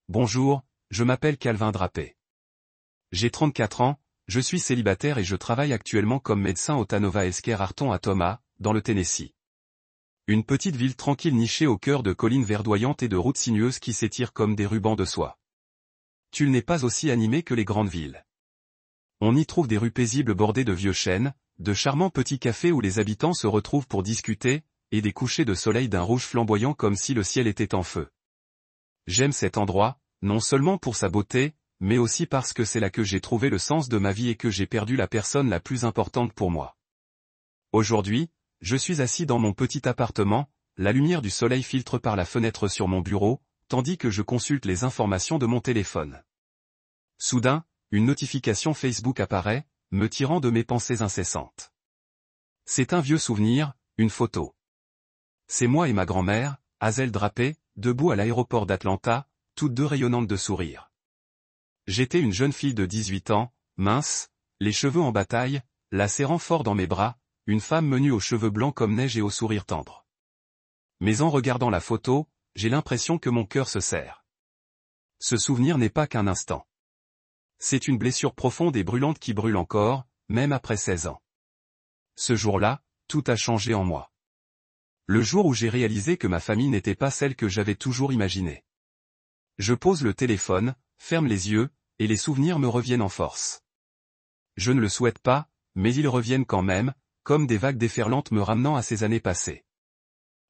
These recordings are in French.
Bonjour, je m'appelle Calvin Drapé. J'ai 34 ans, je suis célibataire et je travaille actuellement comme médecin au Tanova Healthcare Arton à Thomas, dans le Tennessee. Une petite ville tranquille nichée au cœur de collines verdoyantes et de routes sinueuses qui s'étirent comme des rubans de soie. Tulle n'est pas aussi animée que les grandes villes. On y trouve des rues paisibles bordées de vieux chênes, de charmants petits cafés où les habitants se retrouvent pour discuter, et des couchers de soleil d'un rouge flamboyant comme si le ciel était en feu. J'aime cet endroit, non seulement pour sa beauté, mais aussi parce que c'est là que j'ai trouvé le sens de ma vie et que j'ai perdu la personne la plus importante pour moi. Aujourd'hui, je suis assis dans mon petit appartement, la lumière du soleil filtre par la fenêtre sur mon bureau, tandis que je consulte les informations de mon téléphone. Soudain, une notification Facebook apparaît, me tirant de mes pensées incessantes. C'est un vieux souvenir, une photo. C'est moi et ma grand-mère, Hazel Drapé, debout à l'aéroport d'Atlanta, toutes deux rayonnantes de sourire. J'étais une jeune fille de 18 ans, mince, les cheveux en bataille, la serrant fort dans mes bras, une femme menue aux cheveux blancs comme neige et au sourire tendre. Mais en regardant la photo, j'ai l'impression que mon cœur se serre. Ce souvenir n'est pas qu'un instant. C'est une blessure profonde et brûlante qui brûle encore, même après 16 ans. Ce jour-là, tout a changé en moi. Le jour où j'ai réalisé que ma famille n'était pas celle que j'avais toujours imaginée. Je pose le téléphone, ferme les yeux, et les souvenirs me reviennent en force. Je ne le souhaite pas, mais ils reviennent quand même, comme des vagues déferlantes me ramenant à ces années passées.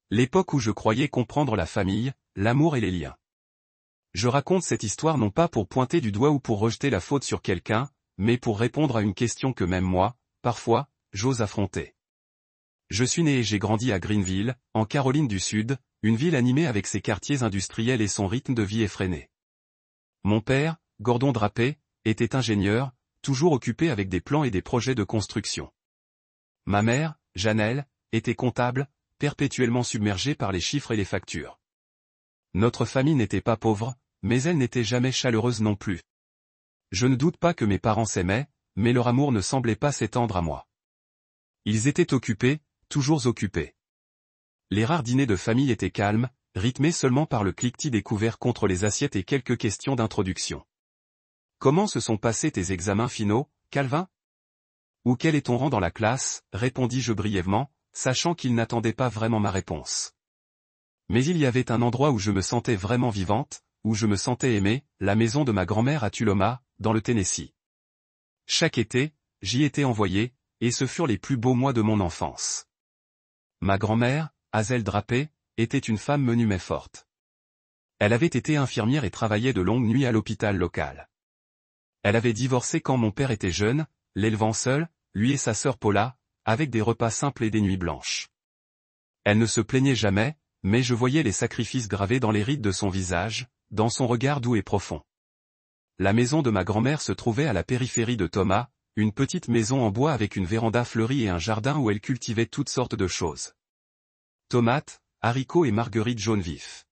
L'époque où je croyais comprendre la famille, l'amour et les liens. Je raconte cette histoire non pas pour pointer du doigt ou pour rejeter la faute sur quelqu'un, mais pour répondre à une question que même moi, parfois, j'ose affronter. Je suis né et j'ai grandi à Greenville, en Caroline du Sud, une ville animée avec ses quartiers industriels et son rythme de vie effréné. Mon père, Gordon Drapé, était ingénieur, toujours occupé avec des plans et des projets de construction. Ma mère, Janelle, était comptable, perpétuellement submergée par les chiffres et les factures. Notre famille n'était pas pauvre, mais elle n'était jamais chaleureuse non plus. Je ne doute pas que mes parents s'aimaient, mais leur amour ne semblait pas s'étendre à moi. Ils étaient occupés, toujours occupés. Les rares dîners de famille étaient calmes, rythmés seulement par le cliquetis des couverts contre les assiettes et quelques questions d'introduction. Comment se sont passés tes examens finaux, Calvin? Ou quel est ton rang dans la classe, répondis-je brièvement, sachant qu'il n'attendait pas vraiment ma réponse. Mais il y avait un endroit où je me sentais vraiment vivante, où je me sentais aimée, la maison de ma grand-mère à Tulloma, dans le Tennessee. Chaque été, j'y étais envoyé, et ce furent les plus beaux mois de mon enfance. Ma grand-mère, Hazel Drapé, était une femme menue mais forte. Elle avait été infirmière et travaillait de longues nuits à l'hôpital local. Elle avait divorcé quand mon père était jeune, l'élevant seul, lui et sa sœur Paula, avec des repas simples et des nuits blanches. Elle ne se plaignait jamais, mais je voyais les sacrifices gravés dans les rides de son visage, dans son regard doux et profond. La maison de ma grand-mère se trouvait à la périphérie de Thomas, une petite maison en bois avec une véranda fleurie et un jardin où elle cultivait toutes sortes de choses. Tomates, haricots et marguerites jaunes vifs.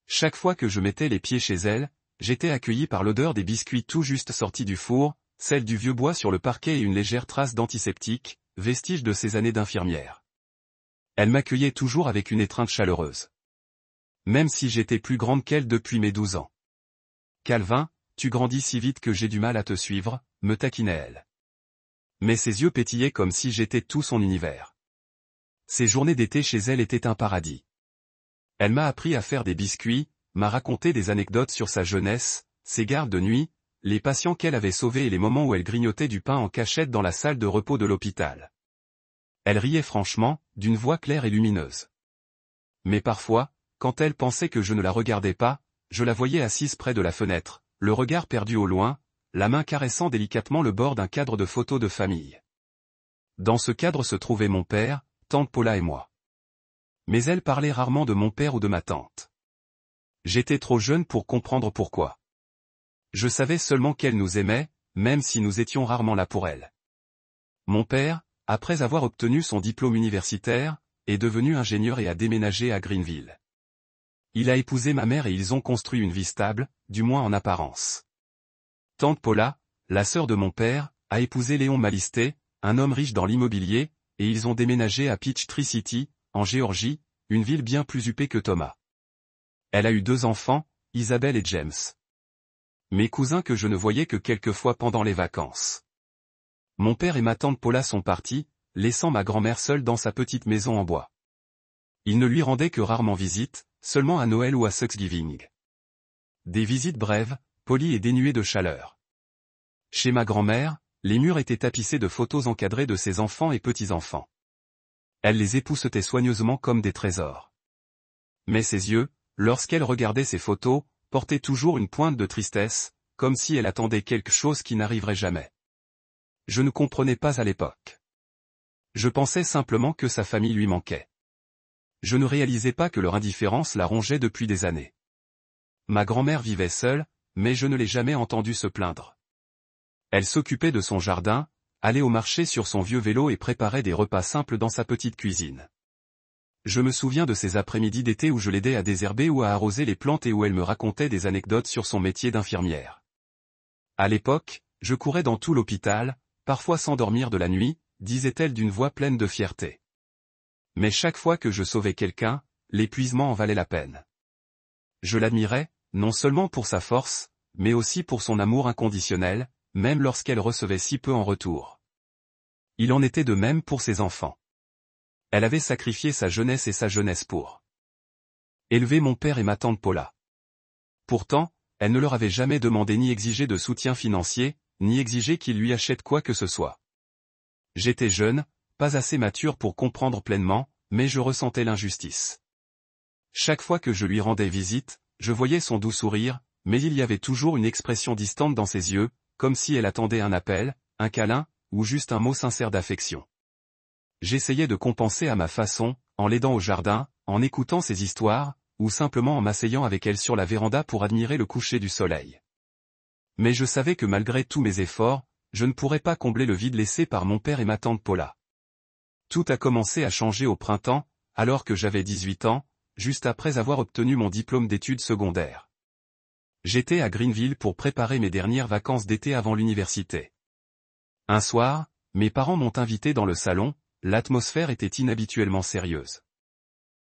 Chaque fois que je mettais les pieds chez elle, j'étais accueilli par l'odeur des biscuits tout juste sortis du four, celle du vieux bois sur le parquet et une légère trace d'antiseptique, vestige de ses années d'infirmière. Elle m'accueillait toujours avec une étreinte chaleureuse. Même si j'étais plus grande qu'elle depuis mes 12 ans. Calvin, tu grandis si vite que j'ai du mal à te suivre, me taquinait-elle. Mais ses yeux pétillaient comme si j'étais tout son univers. Ces journées d'été chez elle étaient un paradis. Elle m'a appris à faire des biscuits, m'a raconté des anecdotes sur sa jeunesse, ses gardes de nuit, les patients qu'elle avait sauvés et les moments où elle grignotait du pain en cachette dans la salle de repos de l'hôpital. Elle riait franchement, d'une voix claire et lumineuse. Mais parfois, quand elle pensait que je ne la regardais pas, je la voyais assise près de la fenêtre, le regard perdu au loin, la main caressant délicatement le bord d'un cadre de photos de famille. Dans ce cadre se trouvaient mon père, tante Paula et moi. Mais elle parlait rarement de mon père ou de ma tante. J'étais trop jeune pour comprendre pourquoi. Je savais seulement qu'elle nous aimait, même si nous étions rarement là pour elle. Mon père, après avoir obtenu son diplôme universitaire, est devenu ingénieur et a déménagé à Greenville. Il a épousé ma mère et ils ont construit une vie stable, du moins en apparence. Tante Paula, la sœur de mon père, a épousé Léon Malisté, un homme riche dans l'immobilier, et ils ont déménagé à Peachtree City, en Géorgie, une ville bien plus huppée que Thomas. Elle a eu 2 enfants, Isabelle et James. Mes cousins que je ne voyais que quelques fois pendant les vacances. Mon père et ma tante Paula sont partis, laissant ma grand-mère seule dans sa petite maison en bois. Ils ne lui rendaient que rarement visite, seulement à Noël ou à Thanksgiving. Des visites brèves, polies et dénuées de chaleur. Chez ma grand-mère, les murs étaient tapissés de photos encadrées de ses enfants et petits-enfants. Elle les époussetait soigneusement comme des trésors. Mais ses yeux, lorsqu'elle regardait ces photos, portaient toujours une pointe de tristesse, comme si elle attendait quelque chose qui n'arriverait jamais. Je ne comprenais pas à l'époque. Je pensais simplement que sa famille lui manquait. Je ne réalisais pas que leur indifférence la rongeait depuis des années. Ma grand-mère vivait seule, mais je ne l'ai jamais entendue se plaindre. Elle s'occupait de son jardin, allait au marché sur son vieux vélo et préparait des repas simples dans sa petite cuisine. Je me souviens de ces après-midi d'été où je l'aidais à désherber ou à arroser les plantes et où elle me racontait des anecdotes sur son métier d'infirmière. À l'époque, je courais dans tout l'hôpital, parfois sans dormir de la nuit, disait-elle d'une voix pleine de fierté. Mais chaque fois que je sauvais quelqu'un, l'épuisement en valait la peine. Je l'admirais, non seulement pour sa force, mais aussi pour son amour inconditionnel, même lorsqu'elle recevait si peu en retour. Il en était de même pour ses enfants. Elle avait sacrifié sa jeunesse et sa jeunesse pour élever mon père et ma tante Paula. Pourtant, elle ne leur avait jamais demandé ni exigé de soutien financier, ni exigé qu'ils lui achètent quoi que ce soit. J'étais jeune, pas assez mature pour comprendre pleinement, mais je ressentais l'injustice. Chaque fois que je lui rendais visite, je voyais son doux sourire, mais il y avait toujours une expression distante dans ses yeux, comme si elle attendait un appel, un câlin, ou juste un mot sincère d'affection. J'essayais de compenser à ma façon, en l'aidant au jardin, en écoutant ses histoires, ou simplement en m'asseyant avec elle sur la véranda pour admirer le coucher du soleil. Mais je savais que malgré tous mes efforts, je ne pourrais pas combler le vide laissé par mon père et ma tante Paula. Tout a commencé à changer au printemps, alors que j'avais 18 ans, juste après avoir obtenu mon diplôme d'études secondaires. J'étais à Greenville pour préparer mes dernières vacances d'été avant l'université. Un soir, mes parents m'ont invité dans le salon, l'atmosphère était inhabituellement sérieuse.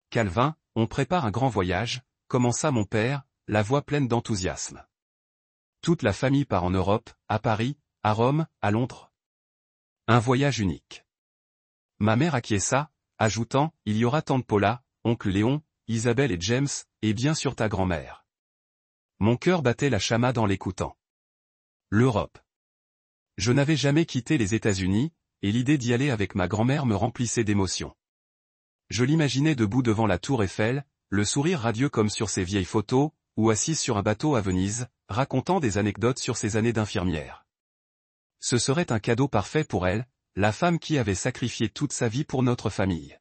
Calvin, on prépare un grand voyage, commença mon père, la voix pleine d'enthousiasme. Toute la famille part en Europe, à Paris, à Rome, à Londres. Un voyage unique. Ma mère acquiesça, ajoutant, il y aura tante Paula, oncle Léon, Isabelle et James, et bien sûr ta grand-mère. Mon cœur battait la chamade en l'écoutant. L'Europe. Je n'avais jamais quitté les États-Unis, et l'idée d'y aller avec ma grand-mère me remplissait d'émotion. Je l'imaginais debout devant la tour Eiffel, le sourire radieux comme sur ses vieilles photos, ou assise sur un bateau à Venise, racontant des anecdotes sur ses années d'infirmière. Ce serait un cadeau parfait pour elle, la femme qui avait sacrifié toute sa vie pour notre famille.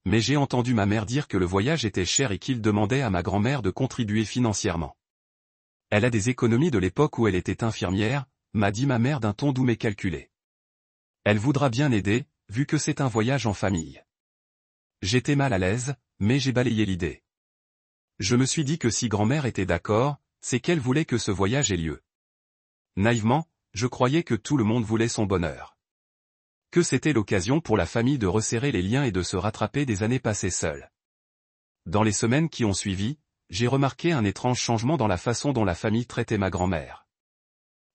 Mais j'ai entendu ma mère dire que le voyage était cher et qu'il demandait à ma grand-mère de contribuer financièrement. Elle a des économies de l'époque où elle était infirmière, m'a dit ma mère d'un ton doux mais calculé. Elle voudra bien aider, vu que c'est un voyage en famille. J'étais mal à l'aise, mais j'ai balayé l'idée. Je me suis dit que si grand-mère était d'accord, c'est qu'elle voulait que ce voyage ait lieu. Naïvement, je croyais que tout le monde voulait son bonheur. Que c'était l'occasion pour la famille de resserrer les liens et de se rattraper des années passées seules. Dans les semaines qui ont suivi, j'ai remarqué un étrange changement dans la façon dont la famille traitait ma grand-mère.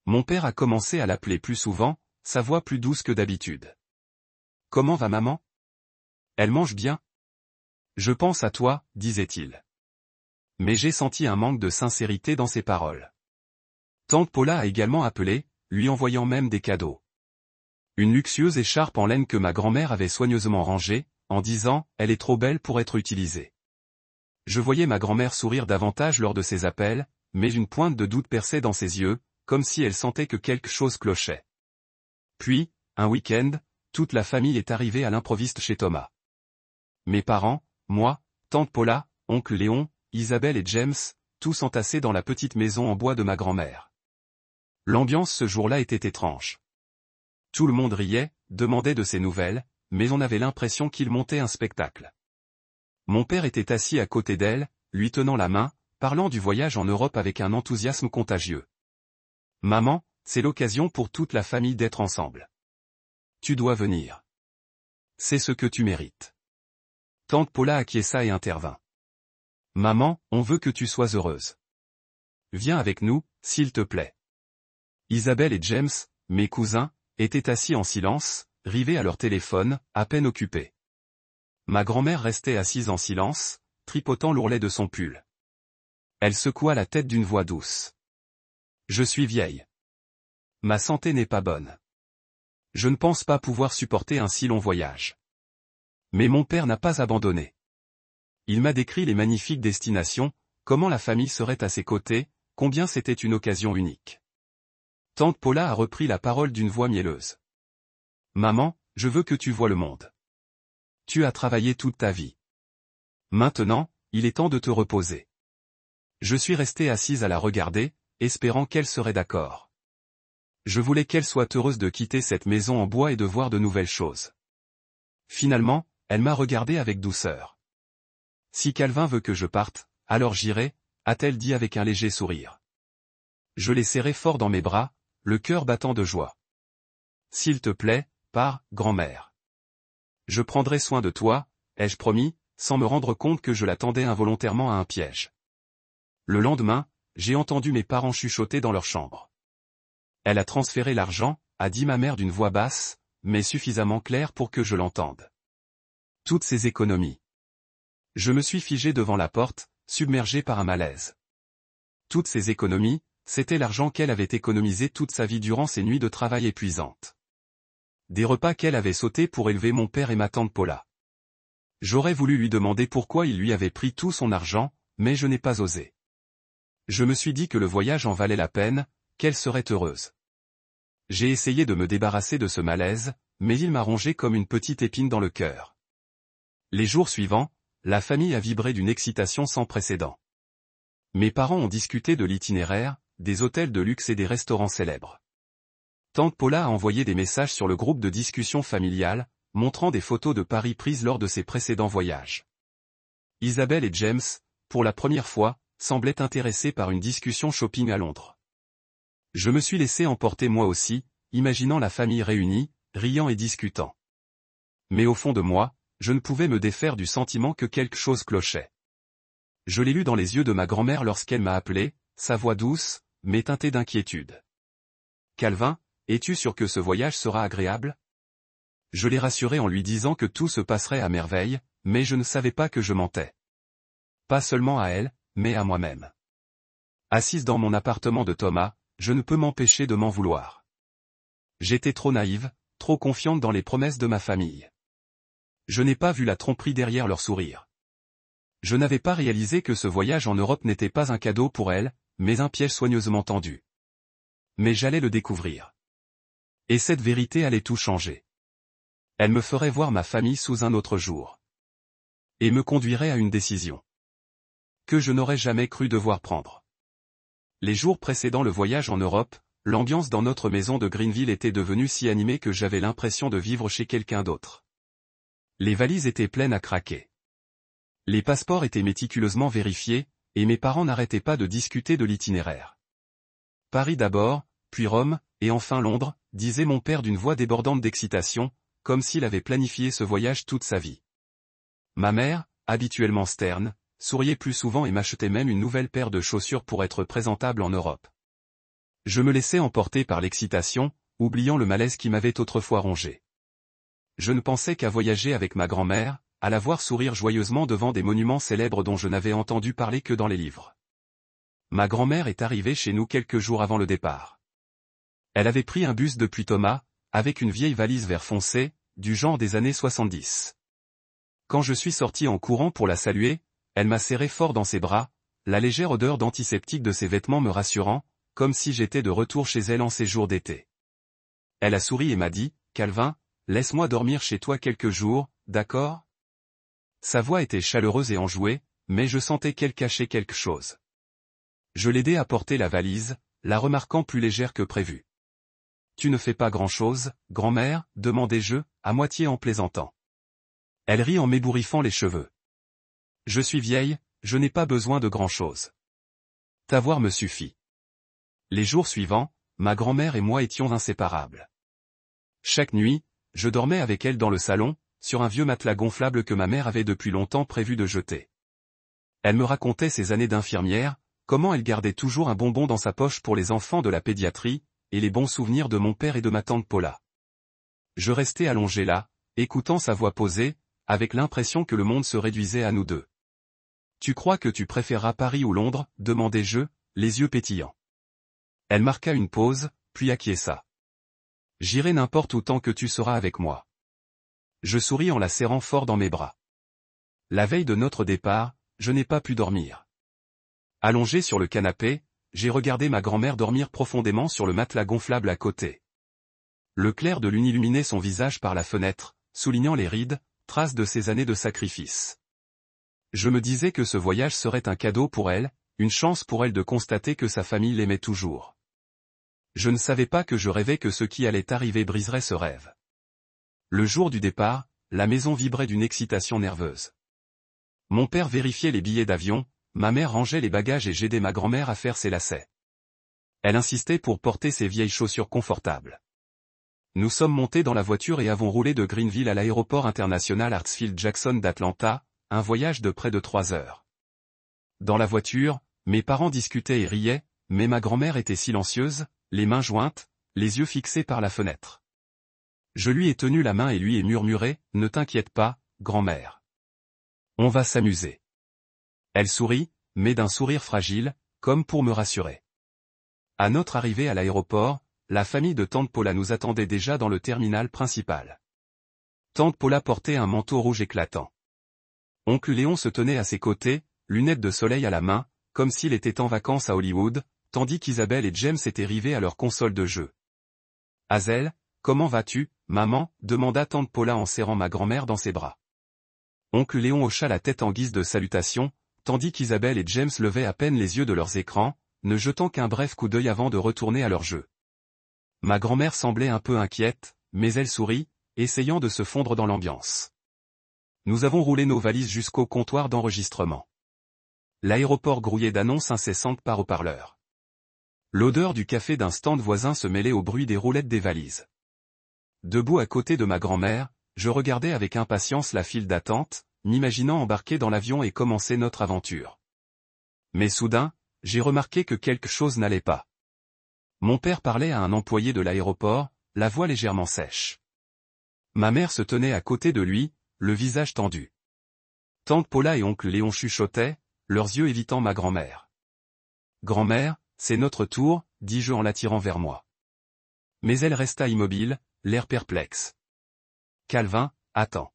Mon père a commencé à l'appeler plus souvent, sa voix plus douce que d'habitude. « Comment va maman ? Elle mange bien ? Je pense à toi, disait-il. Mais j'ai senti un manque de sincérité dans ses paroles. Tante Paula a également appelé, lui envoyant même des cadeaux. Une luxueuse écharpe en laine que ma grand-mère avait soigneusement rangée, en disant « Elle est trop belle pour être utilisée ». Je voyais ma grand-mère sourire davantage lors de ses appels, mais une pointe de doute perçait dans ses yeux, comme si elle sentait que quelque chose clochait. Puis, un week-end, toute la famille est arrivée à l'improviste chez Thomas. Mes parents, moi, tante Paula, oncle Léon, Isabelle et James, tous entassés dans la petite maison en bois de ma grand-mère. L'ambiance ce jour-là était étrange. Tout le monde riait, demandait de ses nouvelles, mais on avait l'impression qu'il montait un spectacle. Mon père était assis à côté d'elle, lui tenant la main, parlant du voyage en Europe avec un enthousiasme contagieux. « Maman, c'est l'occasion pour toute la famille d'être ensemble. Tu dois venir. C'est ce que tu mérites. » Tante Paula acquiesça et intervint. « Maman, on veut que tu sois heureuse. Viens avec nous, s'il te plaît. Isabelle et James, mes cousins, étaient assis en silence, rivés à leur téléphone, à peine occupés. Ma grand-mère restait assise en silence, tripotant l'ourlet de son pull. Elle secoua la tête d'une voix douce. Je suis vieille. Ma santé n'est pas bonne. Je ne pense pas pouvoir supporter un si long voyage. Mais mon père n'a pas abandonné. Il m'a décrit les magnifiques destinations, comment la famille serait à ses côtés, combien c'était une occasion unique. Tante Paula a repris la parole d'une voix mielleuse. Maman, je veux que tu vois le monde. Tu as travaillé toute ta vie. Maintenant, il est temps de te reposer. Je suis restée assise à la regarder, espérant qu'elle serait d'accord. Je voulais qu'elle soit heureuse de quitter cette maison en bois et de voir de nouvelles choses. Finalement, elle m'a regardé avec douceur. Si Calvin veut que je parte, alors j'irai, a-t-elle dit avec un léger sourire. Je l'ai serré fort dans mes bras, le cœur battant de joie. S'il te plaît, pars, grand-mère. Je prendrai soin de toi, ai-je promis, sans me rendre compte que je l'attendais involontairement à un piège. Le lendemain, j'ai entendu mes parents chuchoter dans leur chambre. Elle a transféré l'argent, a dit ma mère d'une voix basse, mais suffisamment claire pour que je l'entende. Toutes ces économies. Je me suis figé devant la porte, submergé par un malaise. Toutes ces économies, c'était l'argent qu'elle avait économisé toute sa vie durant ces nuits de travail épuisantes. Des repas qu'elle avait sautés pour élever mon père et ma tante Paula. J'aurais voulu lui demander pourquoi il lui avait pris tout son argent, mais je n'ai pas osé. Je me suis dit que le voyage en valait la peine, qu'elle serait heureuse. J'ai essayé de me débarrasser de ce malaise, mais il m'a rongé comme une petite épine dans le cœur. Les jours suivants, la famille a vibré d'une excitation sans précédent. Mes parents ont discuté de l'itinéraire, des hôtels de luxe et des restaurants célèbres. Tante Paula a envoyé des messages sur le groupe de discussion familiale, montrant des photos de Paris prises lors de ses précédents voyages. Isabelle et James, pour la première fois, semblaient intéressés par une discussion shopping à Londres. Je me suis laissé emporter moi aussi, imaginant la famille réunie, riant et discutant. Mais au fond de moi, je ne pouvais me défaire du sentiment que quelque chose clochait. Je l'ai lu dans les yeux de ma grand-mère lorsqu'elle m'a appelé, sa voix douce, mais teintée d'inquiétude. Calvin, es-tu sûr que ce voyage sera agréable? Je l'ai rassuré en lui disant que tout se passerait à merveille, mais je ne savais pas que je mentais. Pas seulement à elle, mais à moi-même. Assise dans mon appartement de Thomas, je ne peux m'empêcher de m'en vouloir. J'étais trop naïve, trop confiante dans les promesses de ma famille. Je n'ai pas vu la tromperie derrière leur sourire. Je n'avais pas réalisé que ce voyage en Europe n'était pas un cadeau pour elle, mais un piège soigneusement tendu. Mais j'allais le découvrir. Et cette vérité allait tout changer. Elle me ferait voir ma famille sous un autre jour. Et me conduirait à une décision que je n'aurais jamais cru devoir prendre. Les jours précédant le voyage en Europe, l'ambiance dans notre maison de Greenville était devenue si animée que j'avais l'impression de vivre chez quelqu'un d'autre. Les valises étaient pleines à craquer. Les passeports étaient méticuleusement vérifiés, et mes parents n'arrêtaient pas de discuter de l'itinéraire. Paris d'abord, puis Rome, et enfin Londres, disait mon père d'une voix débordante d'excitation, comme s'il avait planifié ce voyage toute sa vie. Ma mère, habituellement sterne, souriait plus souvent et m'achetait même une nouvelle paire de chaussures pour être présentable en Europe. Je me laissais emporter par l'excitation, oubliant le malaise qui m'avait autrefois rongé. Je ne pensais qu'à voyager avec ma grand-mère, à la voir sourire joyeusement devant des monuments célèbres dont je n'avais entendu parler que dans les livres. Ma grand-mère est arrivée chez nous quelques jours avant le départ. Elle avait pris un bus depuis Thomas, avec une vieille valise vert foncé, du genre des années 70. Quand je suis sorti en courant pour la saluer, elle m'a serré fort dans ses bras, la légère odeur d'antiseptique de ses vêtements me rassurant, comme si j'étais de retour chez elle en séjour d'été. Elle a souri et m'a dit, « Calvin, laisse-moi dormir chez toi quelques jours, d'accord ?» Sa voix était chaleureuse et enjouée, mais je sentais qu'elle cachait quelque chose. Je l'aidai à porter la valise, la remarquant plus légère que prévu. « Tu ne fais pas grand-chose, grand-mère ?» demandai-je, à moitié en plaisantant. Elle rit en m'ébouriffant les cheveux. « Je suis vieille, je n'ai pas besoin de grand-chose. T'avoir me suffit. » Les jours suivants, ma grand-mère et moi étions inséparables. Chaque nuit, je dormais avec elle dans le salon, sur un vieux matelas gonflable que ma mère avait depuis longtemps prévu de jeter. Elle me racontait ses années d'infirmière, comment elle gardait toujours un bonbon dans sa poche pour les enfants de la pédiatrie, et les bons souvenirs de mon père et de ma tante Paula. Je restais allongé là, écoutant sa voix posée, avec l'impression que le monde se réduisait à nous deux. Tu crois que tu préféreras Paris ou Londres, demandai-je, les yeux pétillants. Elle marqua une pause, puis acquiesça. J'irai n'importe où tant que tu seras avec moi. Je souris en la serrant fort dans mes bras. La veille de notre départ, je n'ai pas pu dormir. Allongé sur le canapé, j'ai regardé ma grand-mère dormir profondément sur le matelas gonflable à côté. Le clair de lune illuminait son visage par la fenêtre, soulignant les rides, traces de ses années de sacrifice. Je me disais que ce voyage serait un cadeau pour elle, une chance pour elle de constater que sa famille l'aimait toujours. Je ne savais pas que je rêvais que ce qui allait arriver briserait ce rêve. Le jour du départ, la maison vibrait d'une excitation nerveuse. Mon père vérifiait les billets d'avion, ma mère rangeait les bagages et j'aidais ma grand-mère à faire ses lacets. Elle insistait pour porter ses vieilles chaussures confortables. Nous sommes montés dans la voiture et avons roulé de Greenville à l'aéroport international Hartsfield-Jackson d'Atlanta, un voyage de près de 3 heures. Dans la voiture, mes parents discutaient et riaient, mais ma grand-mère était silencieuse, les mains jointes, les yeux fixés par la fenêtre. Je lui ai tenu la main et lui ai murmuré, « Ne t'inquiète pas, grand-mère. On va s'amuser. » Elle sourit, mais d'un sourire fragile, comme pour me rassurer. À notre arrivée à l'aéroport, la famille de tante Paula nous attendait déjà dans le terminal principal. Tante Paula portait un manteau rouge éclatant. Oncle Léon se tenait à ses côtés, lunettes de soleil à la main, comme s'il était en vacances à Hollywood, tandis qu'Isabelle et James étaient rivés à leur console de jeu. « Hazel, comment vas-tu, maman ?» demanda tante Paula en serrant ma grand-mère dans ses bras. Oncle Léon hocha la tête en guise de salutation, tandis qu'Isabelle et James levaient à peine les yeux de leurs écrans, ne jetant qu'un bref coup d'œil avant de retourner à leur jeu. Ma grand-mère semblait un peu inquiète, mais elle sourit, essayant de se fondre dans l'ambiance. Nous avons roulé nos valises jusqu'au comptoir d'enregistrement. L'aéroport grouillait d'annonces incessantes par haut-parleur. L'odeur du café d'un stand voisin se mêlait au bruit des roulettes des valises. Debout à côté de ma grand-mère, je regardais avec impatience la file d'attente, m'imaginant embarquer dans l'avion et commencer notre aventure. Mais soudain, j'ai remarqué que quelque chose n'allait pas. Mon père parlait à un employé de l'aéroport, la voix légèrement sèche. Ma mère se tenait à côté de lui, le visage tendu. Tante Paula et oncle Léon chuchotaient, leurs yeux évitant ma grand-mère. « Grand-mère, c'est notre tour », dis-je en l'attirant vers moi. Mais elle resta immobile, l'air perplexe. « Calvin, attends. »«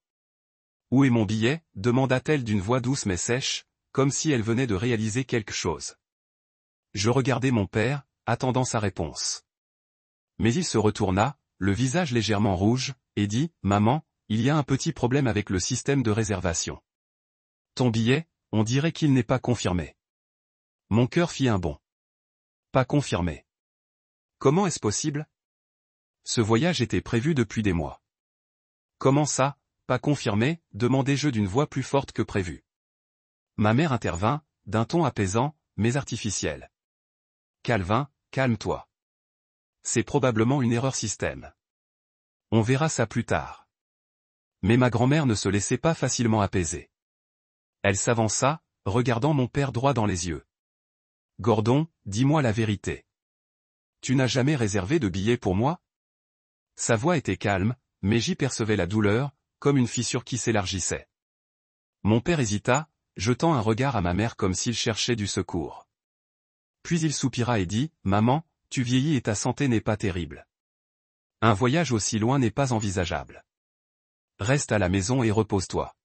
Où est mon billet ?» demanda-t-elle d'une voix douce mais sèche, comme si elle venait de réaliser quelque chose. Je regardai mon père, attendant sa réponse. Mais il se retourna, le visage légèrement rouge, et dit, « Maman, il y a un petit problème avec le système de réservation. Ton billet, on dirait qu'il n'est pas confirmé. » Mon cœur fit un bond. Pas confirmé. Comment est-ce possible? Ce voyage était prévu depuis des mois. Comment ça, pas confirmé, demandai-je d'une voix plus forte que prévu. Ma mère intervint, d'un ton apaisant, mais artificiel. Calvin, calme-toi. C'est probablement une erreur système. On verra ça plus tard. Mais ma grand-mère ne se laissait pas facilement apaiser. Elle s'avança, regardant mon père droit dans les yeux. Gordon, dis-moi la vérité. Tu n'as jamais réservé de billet pour moi? Sa voix était calme, mais j'y percevais la douleur, comme une fissure qui s'élargissait. Mon père hésita, jetant un regard à ma mère comme s'il cherchait du secours. Puis il soupira et dit, « Maman, tu vieillis et ta santé n'est pas terrible. Un voyage aussi loin n'est pas envisageable. Reste à la maison et repose-toi.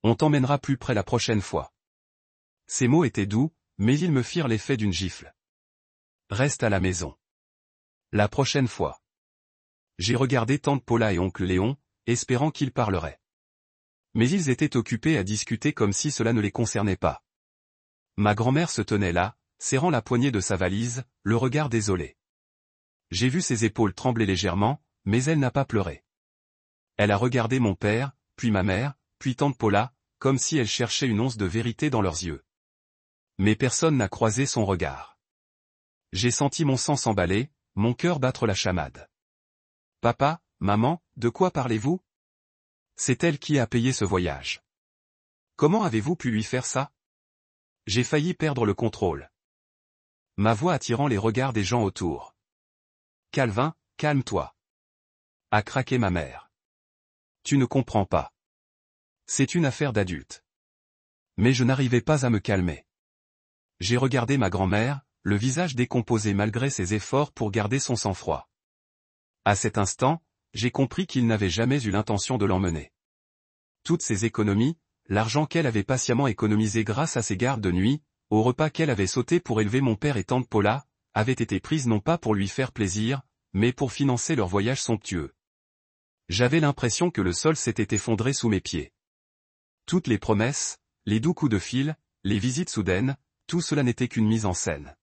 On t'emmènera plus près la prochaine fois. » Ces mots étaient doux, mais ils me firent l'effet d'une gifle. Reste à la maison. La prochaine fois. J'ai regardé tante Paula et oncle Léon, espérant qu'ils parleraient. Mais ils étaient occupés à discuter comme si cela ne les concernait pas. Ma grand-mère se tenait là, serrant la poignée de sa valise, le regard désolé. J'ai vu ses épaules trembler légèrement, mais elle n'a pas pleuré. Elle a regardé mon père, puis ma mère, puis tante Paula, comme si elle cherchait une once de vérité dans leurs yeux. Mais personne n'a croisé son regard. J'ai senti mon sang s'emballer, mon cœur battre la chamade. « Papa, maman, de quoi parlez-vous? C'est elle qui a payé ce voyage. Comment avez-vous pu lui faire ça? » J'ai failli perdre le contrôle. Ma voix attirant les regards des gens autour. Calvin, calme-toi. A craqué ma mère. Tu ne comprends pas. C'est une affaire d'adulte. Mais je n'arrivais pas à me calmer. J'ai regardé ma grand-mère, le visage décomposé malgré ses efforts pour garder son sang-froid. À cet instant, j'ai compris qu'il n'avait jamais eu l'intention de l'emmener. Toutes ses économies, l'argent qu'elle avait patiemment économisé grâce à ses gardes de nuit, au repas qu'elle avait sauté pour élever mon père et tante Paula, avaient été prises non pas pour lui faire plaisir, mais pour financer leur voyage somptueux. J'avais l'impression que le sol s'était effondré sous mes pieds. Toutes les promesses, les doux coups de fil, les visites soudaines, tout cela n'était qu'une mise en scène.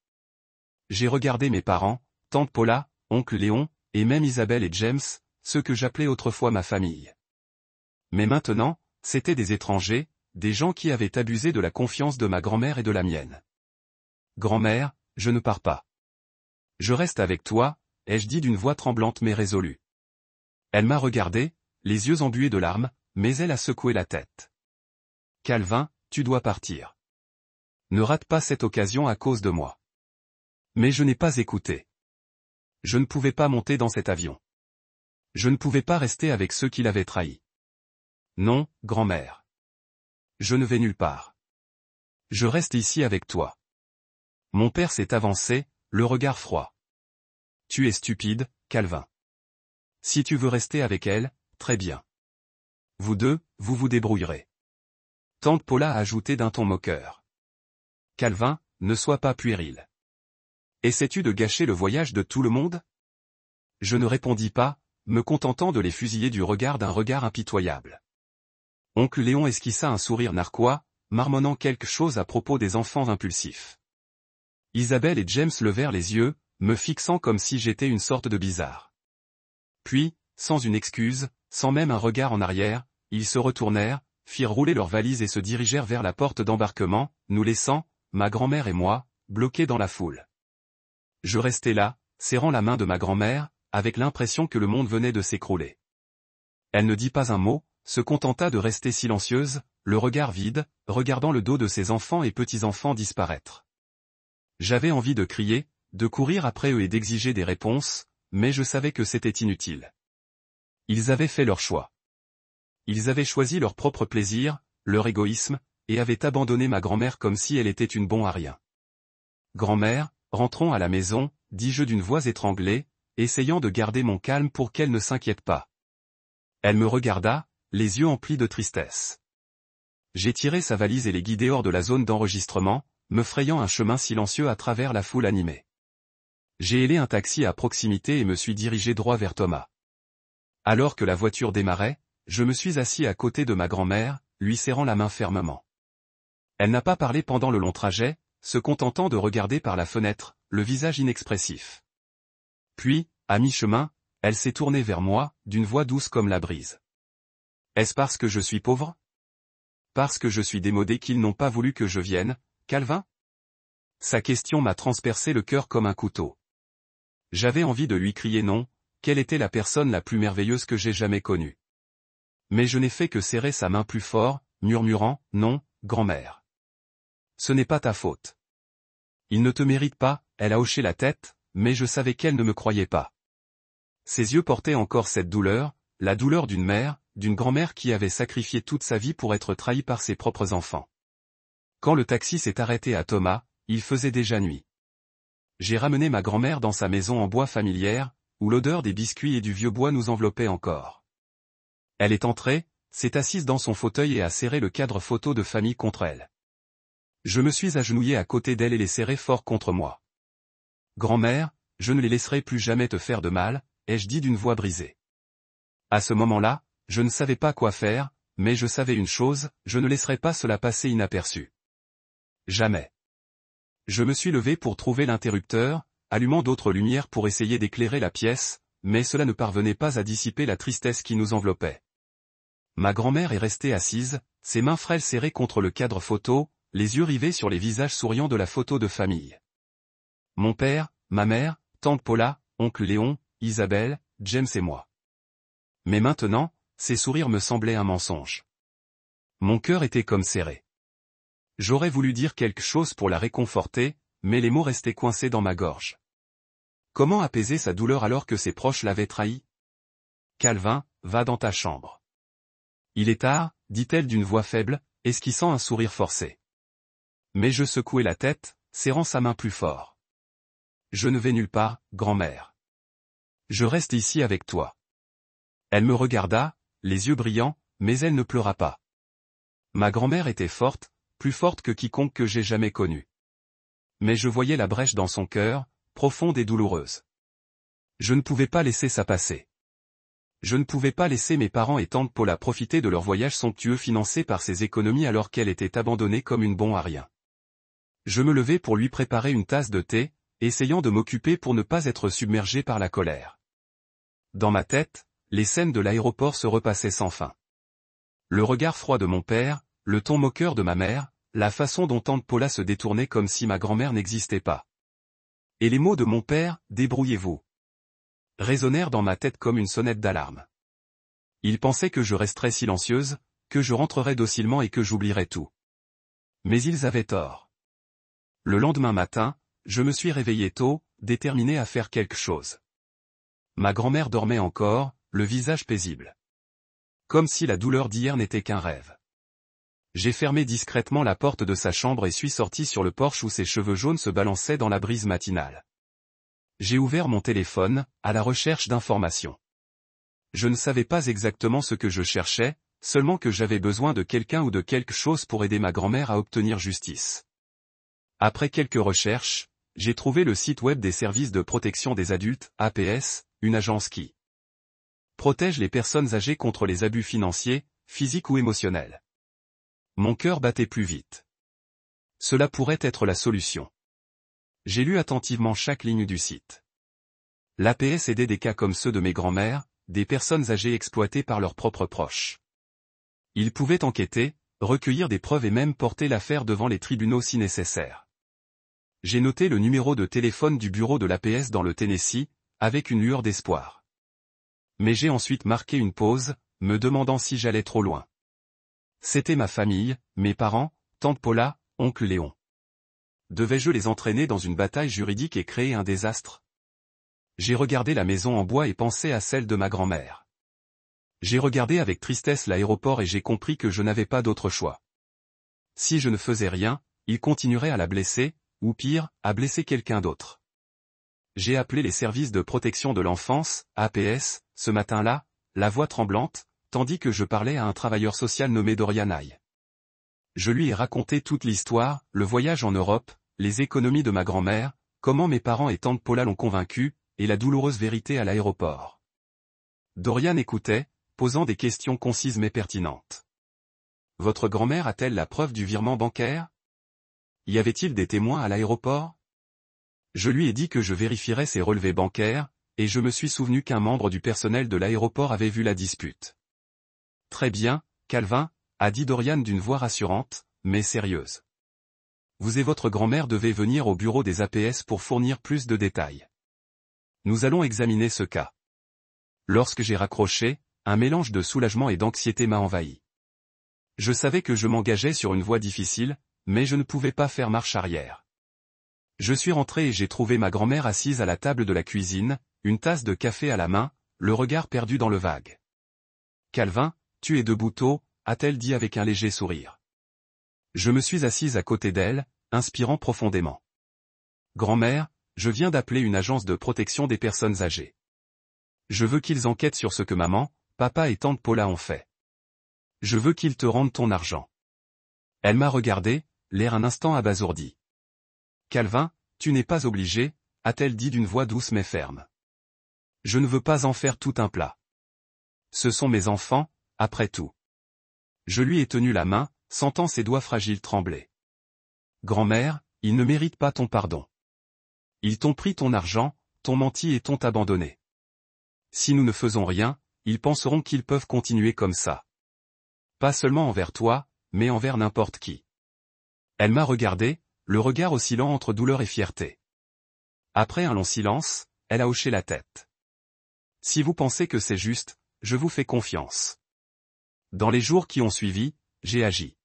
J'ai regardé mes parents, tante Paula, oncle Léon, et même Isabelle et James, ceux que j'appelais autrefois ma famille. Mais maintenant, c'étaient des étrangers, des gens qui avaient abusé de la confiance de ma grand-mère et de la mienne. Grand-mère, je ne pars pas. Je reste avec toi, ai-je dit d'une voix tremblante mais résolue. Elle m'a regardé, les yeux embués de larmes, mais elle a secoué la tête. Calvin, tu dois partir. Ne rate pas cette occasion à cause de moi. Mais je n'ai pas écouté. Je ne pouvais pas monter dans cet avion. Je ne pouvais pas rester avec ceux qui l'avaient trahi. Non, grand-mère. Je ne vais nulle part. Je reste ici avec toi. Mon père s'est avancé, le regard froid. Tu es stupide, Calvin. Si tu veux rester avec elle, très bien. Vous deux, vous vous débrouillerez. Tante Paula a ajouté d'un ton moqueur. Calvin, ne sois pas puéril. Essaies-tu de gâcher le voyage de tout le monde? Je ne répondis pas, me contentant de les fusiller du regard d'un regard impitoyable. Oncle Léon esquissa un sourire narquois, marmonnant quelque chose à propos des enfants impulsifs. Isabelle et James levèrent les yeux, me fixant comme si j'étais une sorte de bizarre. Puis, sans une excuse, sans même un regard en arrière, ils se retournèrent, firent rouler leurs valises et se dirigèrent vers la porte d'embarquement, nous laissant, ma grand-mère et moi, bloqués dans la foule. Je restais là, serrant la main de ma grand-mère, avec l'impression que le monde venait de s'écrouler. Elle ne dit pas un mot, se contenta de rester silencieuse, le regard vide, regardant le dos de ses enfants et petits-enfants disparaître. J'avais envie de crier, de courir après eux et d'exiger des réponses, mais je savais que c'était inutile. Ils avaient fait leur choix. Ils avaient choisi leur propre plaisir, leur égoïsme, et avaient abandonné ma grand-mère comme si elle était une bonne à rien. Grand-mère, rentrons à la maison, dis-je d'une voix étranglée, essayant de garder mon calme pour qu'elle ne s'inquiète pas. Elle me regarda, les yeux emplis de tristesse. J'ai tiré sa valise et les guidé hors de la zone d'enregistrement, me frayant un chemin silencieux à travers la foule animée. J'ai hélé un taxi à proximité et me suis dirigé droit vers Thomas. Alors que la voiture démarrait, je me suis assis à côté de ma grand-mère, lui serrant la main fermement. Elle n'a pas parlé pendant le long trajet, se contentant de regarder par la fenêtre, le visage inexpressif. Puis, à mi-chemin, elle s'est tournée vers moi, d'une voix douce comme la brise. Est-ce parce que je suis pauvre? Parce que je suis démodé qu'ils n'ont pas voulu que je vienne, Calvin? Sa question m'a transpercé le cœur comme un couteau. J'avais envie de lui crier non, quelle était la personne la plus merveilleuse que j'ai jamais connue. Mais je n'ai fait que serrer sa main plus fort, murmurant, non, grand-mère. Ce n'est pas ta faute. Il ne te mérite pas, elle a hoché la tête, mais je savais qu'elle ne me croyait pas. Ses yeux portaient encore cette douleur, la douleur d'une mère, d'une grand-mère qui avait sacrifié toute sa vie pour être trahie par ses propres enfants. Quand le taxi s'est arrêté à Thomas, il faisait déjà nuit. J'ai ramené ma grand-mère dans sa maison en bois familière, où l'odeur des biscuits et du vieux bois nous enveloppait encore. Elle est entrée, s'est assise dans son fauteuil et a serré le cadre photo de famille contre elle. Je me suis agenouillé à côté d'elle et les serré fort contre moi. Grand-mère, je ne les laisserai plus jamais te faire de mal, ai-je dit d'une voix brisée. À ce moment-là, je ne savais pas quoi faire, mais je savais une chose, je ne laisserai pas cela passer inaperçu. Jamais. Je me suis levé pour trouver l'interrupteur, allumant d'autres lumières pour essayer d'éclairer la pièce, mais cela ne parvenait pas à dissiper la tristesse qui nous enveloppait. Ma grand-mère est restée assise, ses mains frêles serrées contre le cadre photo, les yeux rivés sur les visages souriants de la photo de famille. Mon père, ma mère, tante Paula, oncle Léon, Isabelle, James et moi. Mais maintenant, ces sourires me semblaient un mensonge. Mon cœur était comme serré. J'aurais voulu dire quelque chose pour la réconforter, mais les mots restaient coincés dans ma gorge. Comment apaiser sa douleur alors que ses proches l'avaient trahi? Calvin, va dans ta chambre. Il est tard, dit-elle d'une voix faible, esquissant un sourire forcé. Mais je secouai la tête, serrant sa main plus fort. Je ne vais nulle part, grand-mère. Je reste ici avec toi. Elle me regarda, les yeux brillants, mais elle ne pleura pas. Ma grand-mère était forte, plus forte que quiconque que j'ai jamais connu. Mais je voyais la brèche dans son cœur, profonde et douloureuse. Je ne pouvais pas laisser ça passer. Je ne pouvais pas laisser mes parents et tante Paula profiter de leur voyage somptueux financé par ses économies alors qu'elle était abandonnée comme une bombe à rien. Je me levai pour lui préparer une tasse de thé, essayant de m'occuper pour ne pas être submergé par la colère. Dans ma tête, les scènes de l'aéroport se repassaient sans fin. Le regard froid de mon père, le ton moqueur de ma mère, la façon dont tante Paula se détournait comme si ma grand-mère n'existait pas. Et les mots de mon père, débrouillez-vous, résonnèrent dans ma tête comme une sonnette d'alarme. Il pensait que je resterais silencieuse, que je rentrerais docilement et que j'oublierais tout. Mais ils avaient tort. Le lendemain matin, je me suis réveillé tôt, déterminé à faire quelque chose. Ma grand-mère dormait encore, le visage paisible. Comme si la douleur d'hier n'était qu'un rêve. J'ai fermé discrètement la porte de sa chambre et suis sorti sur le porche où ses cheveux jaunes se balançaient dans la brise matinale. J'ai ouvert mon téléphone, à la recherche d'informations. Je ne savais pas exactement ce que je cherchais, seulement que j'avais besoin de quelqu'un ou de quelque chose pour aider ma grand-mère à obtenir justice. Après quelques recherches, j'ai trouvé le site web des services de protection des adultes, APS, une agence qui protège les personnes âgées contre les abus financiers, physiques ou émotionnels. Mon cœur battait plus vite. Cela pourrait être la solution. J'ai lu attentivement chaque ligne du site. L'APS aidait des cas comme ceux de mes grands-mères, des personnes âgées exploitées par leurs propres proches. Ils pouvaient enquêter, recueillir des preuves et même porter l'affaire devant les tribunaux si nécessaire. J'ai noté le numéro de téléphone du bureau de l'APS dans le Tennessee, avec une lueur d'espoir. Mais j'ai ensuite marqué une pause, me demandant si j'allais trop loin. C'était ma famille, mes parents, tante Paula, oncle Léon. Devais-je les entraîner dans une bataille juridique et créer un désastre? J'ai regardé la maison en bois et pensé à celle de ma grand-mère. J'ai regardé avec tristesse l'aéroport et j'ai compris que je n'avais pas d'autre choix. Si je ne faisais rien, il continuerait à la blesser, ou pire, à blesser quelqu'un d'autre. J'ai appelé les services de protection de l'enfance, APS, ce matin-là, la voix tremblante, tandis que je parlais à un travailleur social nommé Dorian Hay. Je lui ai raconté toute l'histoire, le voyage en Europe, les économies de ma grand-mère, comment mes parents et tante Paula l'ont convaincu, et la douloureuse vérité à l'aéroport. Dorian écoutait, posant des questions concises mais pertinentes. Votre grand-mère a-t-elle la preuve du virement bancaire? Y avait-il des témoins à l'aéroport? Je lui ai dit que je vérifierais ses relevés bancaires, et je me suis souvenu qu'un membre du personnel de l'aéroport avait vu la dispute. Très bien, Calvin, a dit Dorian d'une voix rassurante, mais sérieuse. Vous et votre grand-mère devez venir au bureau des APS pour fournir plus de détails. Nous allons examiner ce cas. Lorsque j'ai raccroché, un mélange de soulagement et d'anxiété m'a envahi. Je savais que je m'engageais sur une voie difficile, mais je ne pouvais pas faire marche arrière. Je suis rentré et j'ai trouvé ma grand-mère assise à la table de la cuisine, une tasse de café à la main, le regard perdu dans le vague. Calvin, tu es debout tôt, a-t-elle dit avec un léger sourire. Je me suis assise à côté d'elle, inspirant profondément. Grand-mère, je viens d'appeler une agence de protection des personnes âgées. Je veux qu'ils enquêtent sur ce que maman, papa et tante Paula ont fait. Je veux qu'ils te rendent ton argent. Elle m'a regardé, l'air un instant abasourdi. Calvin, tu n'es pas obligé, a-t-elle dit d'une voix douce mais ferme. Je ne veux pas en faire tout un plat. Ce sont mes enfants, après tout. Je lui ai tenu la main, sentant ses doigts fragiles trembler. Grand-mère, ils ne méritent pas ton pardon. Ils t'ont pris ton argent, t'ont menti et t'ont abandonné. Si nous ne faisons rien, ils penseront qu'ils peuvent continuer comme ça. Pas seulement envers toi, mais envers n'importe qui. Elle m'a regardé, le regard oscillant entre douleur et fierté. Après un long silence, elle a hoché la tête. Si vous pensez que c'est juste, je vous fais confiance. Dans les jours qui ont suivi, j'ai agi.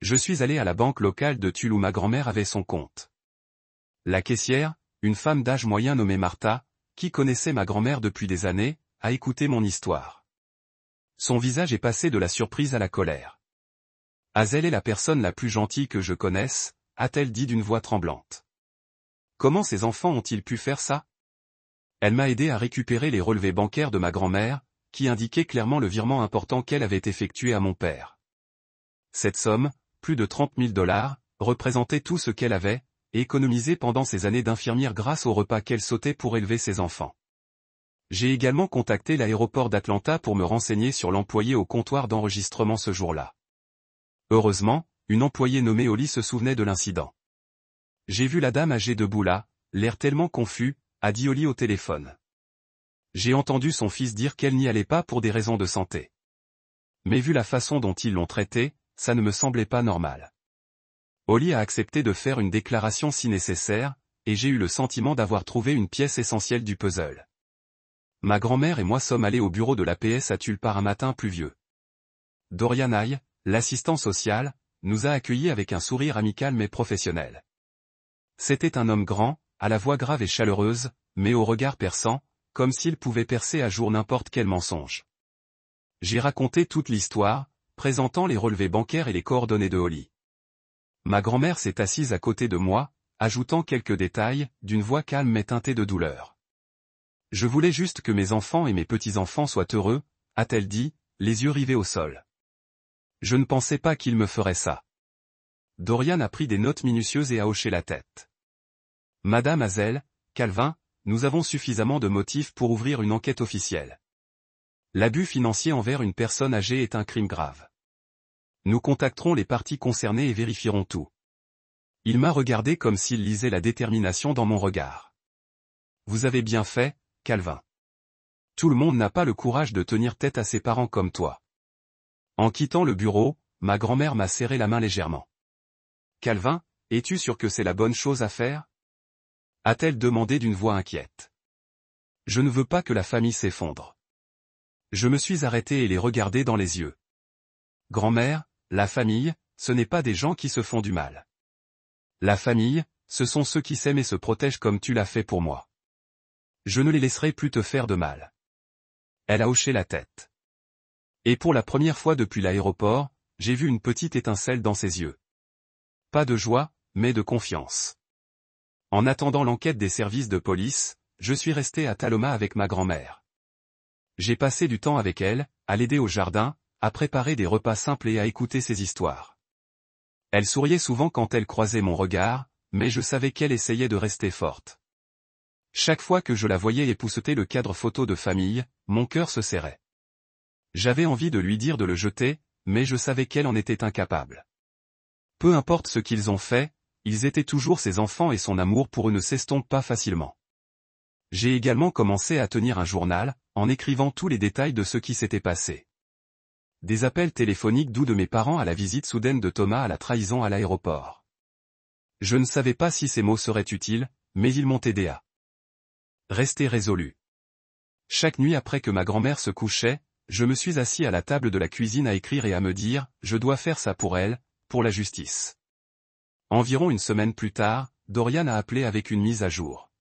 Je suis allé à la banque locale de Tulle où ma grand-mère avait son compte. La caissière, une femme d'âge moyen nommée Martha, qui connaissait ma grand-mère depuis des années, a écouté mon histoire. Son visage est passé de la surprise à la colère. « Hazel est la personne la plus gentille que je connaisse », a-t-elle dit d'une voix tremblante. « Comment ces enfants ont-ils pu faire ça ?» Elle m'a aidé à récupérer les relevés bancaires de ma grand-mère, qui indiquaient clairement le virement important qu'elle avait effectué à mon père. Cette somme, plus de 30 000 $, représentait tout ce qu'elle avait économisé pendant ses années d'infirmière grâce au repas qu'elle sautait pour élever ses enfants. J'ai également contacté l'aéroport d'Atlanta pour me renseigner sur l'employé au comptoir d'enregistrement ce jour-là. Heureusement, une employée nommée Holly se souvenait de l'incident. « J'ai vu la dame âgée debout là, l'air tellement confus », a dit Holly au téléphone. J'ai entendu son fils dire qu'elle n'y allait pas pour des raisons de santé. Mais vu la façon dont ils l'ont traitée, ça ne me semblait pas normal. Holly a accepté de faire une déclaration si nécessaire, et j'ai eu le sentiment d'avoir trouvé une pièce essentielle du puzzle. Ma grand-mère et moi sommes allés au bureau de l'APS à Tulpar un matin pluvieux. Dorian Hay, l'assistant social, nous a accueillis avec un sourire amical mais professionnel. C'était un homme grand, à la voix grave et chaleureuse, mais au regard perçant, comme s'il pouvait percer à jour n'importe quel mensonge. J'ai raconté toute l'histoire, présentant les relevés bancaires et les coordonnées de Holly. Ma grand-mère s'est assise à côté de moi, ajoutant quelques détails, d'une voix calme mais teintée de douleur. « Je voulais juste que mes enfants et mes petits-enfants soient heureux, » a-t-elle dit, les yeux rivés au sol. Je ne pensais pas qu'il me ferait ça. Dorian a pris des notes minutieuses et a hoché la tête. Madame Hazel, Calvin, nous avons suffisamment de motifs pour ouvrir une enquête officielle. L'abus financier envers une personne âgée est un crime grave. Nous contacterons les parties concernées et vérifierons tout. Il m'a regardé comme s'il lisait la détermination dans mon regard. Vous avez bien fait, Calvin. Tout le monde n'a pas le courage de tenir tête à ses parents comme toi. En quittant le bureau, ma grand-mère m'a serré la main légèrement. Calvin, es-tu sûr que c'est la bonne chose à faire ? A-t-elle demandé d'une voix inquiète. Je ne veux pas que la famille s'effondre. Je me suis arrêté et les regardé dans les yeux. Grand-mère, la famille, ce n'est pas des gens qui se font du mal. La famille, ce sont ceux qui s'aiment et se protègent comme tu l'as fait pour moi. Je ne les laisserai plus te faire de mal. Elle a hoché la tête. Et pour la première fois depuis l'aéroport, j'ai vu une petite étincelle dans ses yeux. Pas de joie, mais de confiance. En attendant l'enquête des services de police, je suis resté à Taloma avec ma grand-mère. J'ai passé du temps avec elle, à l'aider au jardin, à préparer des repas simples et à écouter ses histoires. Elle souriait souvent quand elle croisait mon regard, mais je savais qu'elle essayait de rester forte. Chaque fois que je la voyais épousseter le cadre photo de famille, mon cœur se serrait. J'avais envie de lui dire de le jeter, mais je savais qu'elle en était incapable. Peu importe ce qu'ils ont fait, ils étaient toujours ses enfants et son amour pour eux ne s'estompe pas facilement. J'ai également commencé à tenir un journal, en écrivant tous les détails de ce qui s'était passé. Des appels téléphoniques doux de mes parents à la visite soudaine de Thomas à la trahison à l'aéroport. Je ne savais pas si ces mots seraient utiles, mais ils m'ont aidé à rester résolu. Chaque nuit après que ma grand-mère se couchait, je me suis assis à la table de la cuisine à écrire et à me dire, je dois faire ça pour elle, pour la justice. Environ une semaine plus tard, Dorian a appelé avec une mise à jour.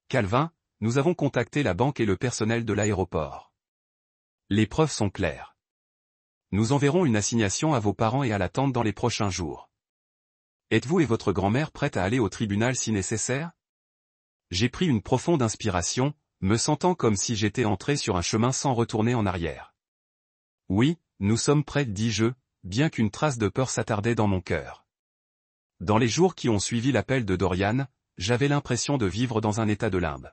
Calvin, nous avons contacté la banque et le personnel de l'aéroport. Les preuves sont claires. Nous enverrons une assignation à vos parents et à la tante dans les prochains jours. Êtes-vous et votre grand-mère prêtes à aller au tribunal si nécessaire ? J'ai pris une profonde inspiration, me sentant comme si j'étais entré sur un chemin sans retourner en arrière. Oui, nous sommes prêts, dis-je, bien qu'une trace de peur s'attardait dans mon cœur. Dans les jours qui ont suivi l'appel de Dorian, j'avais l'impression de vivre dans un état de limbe.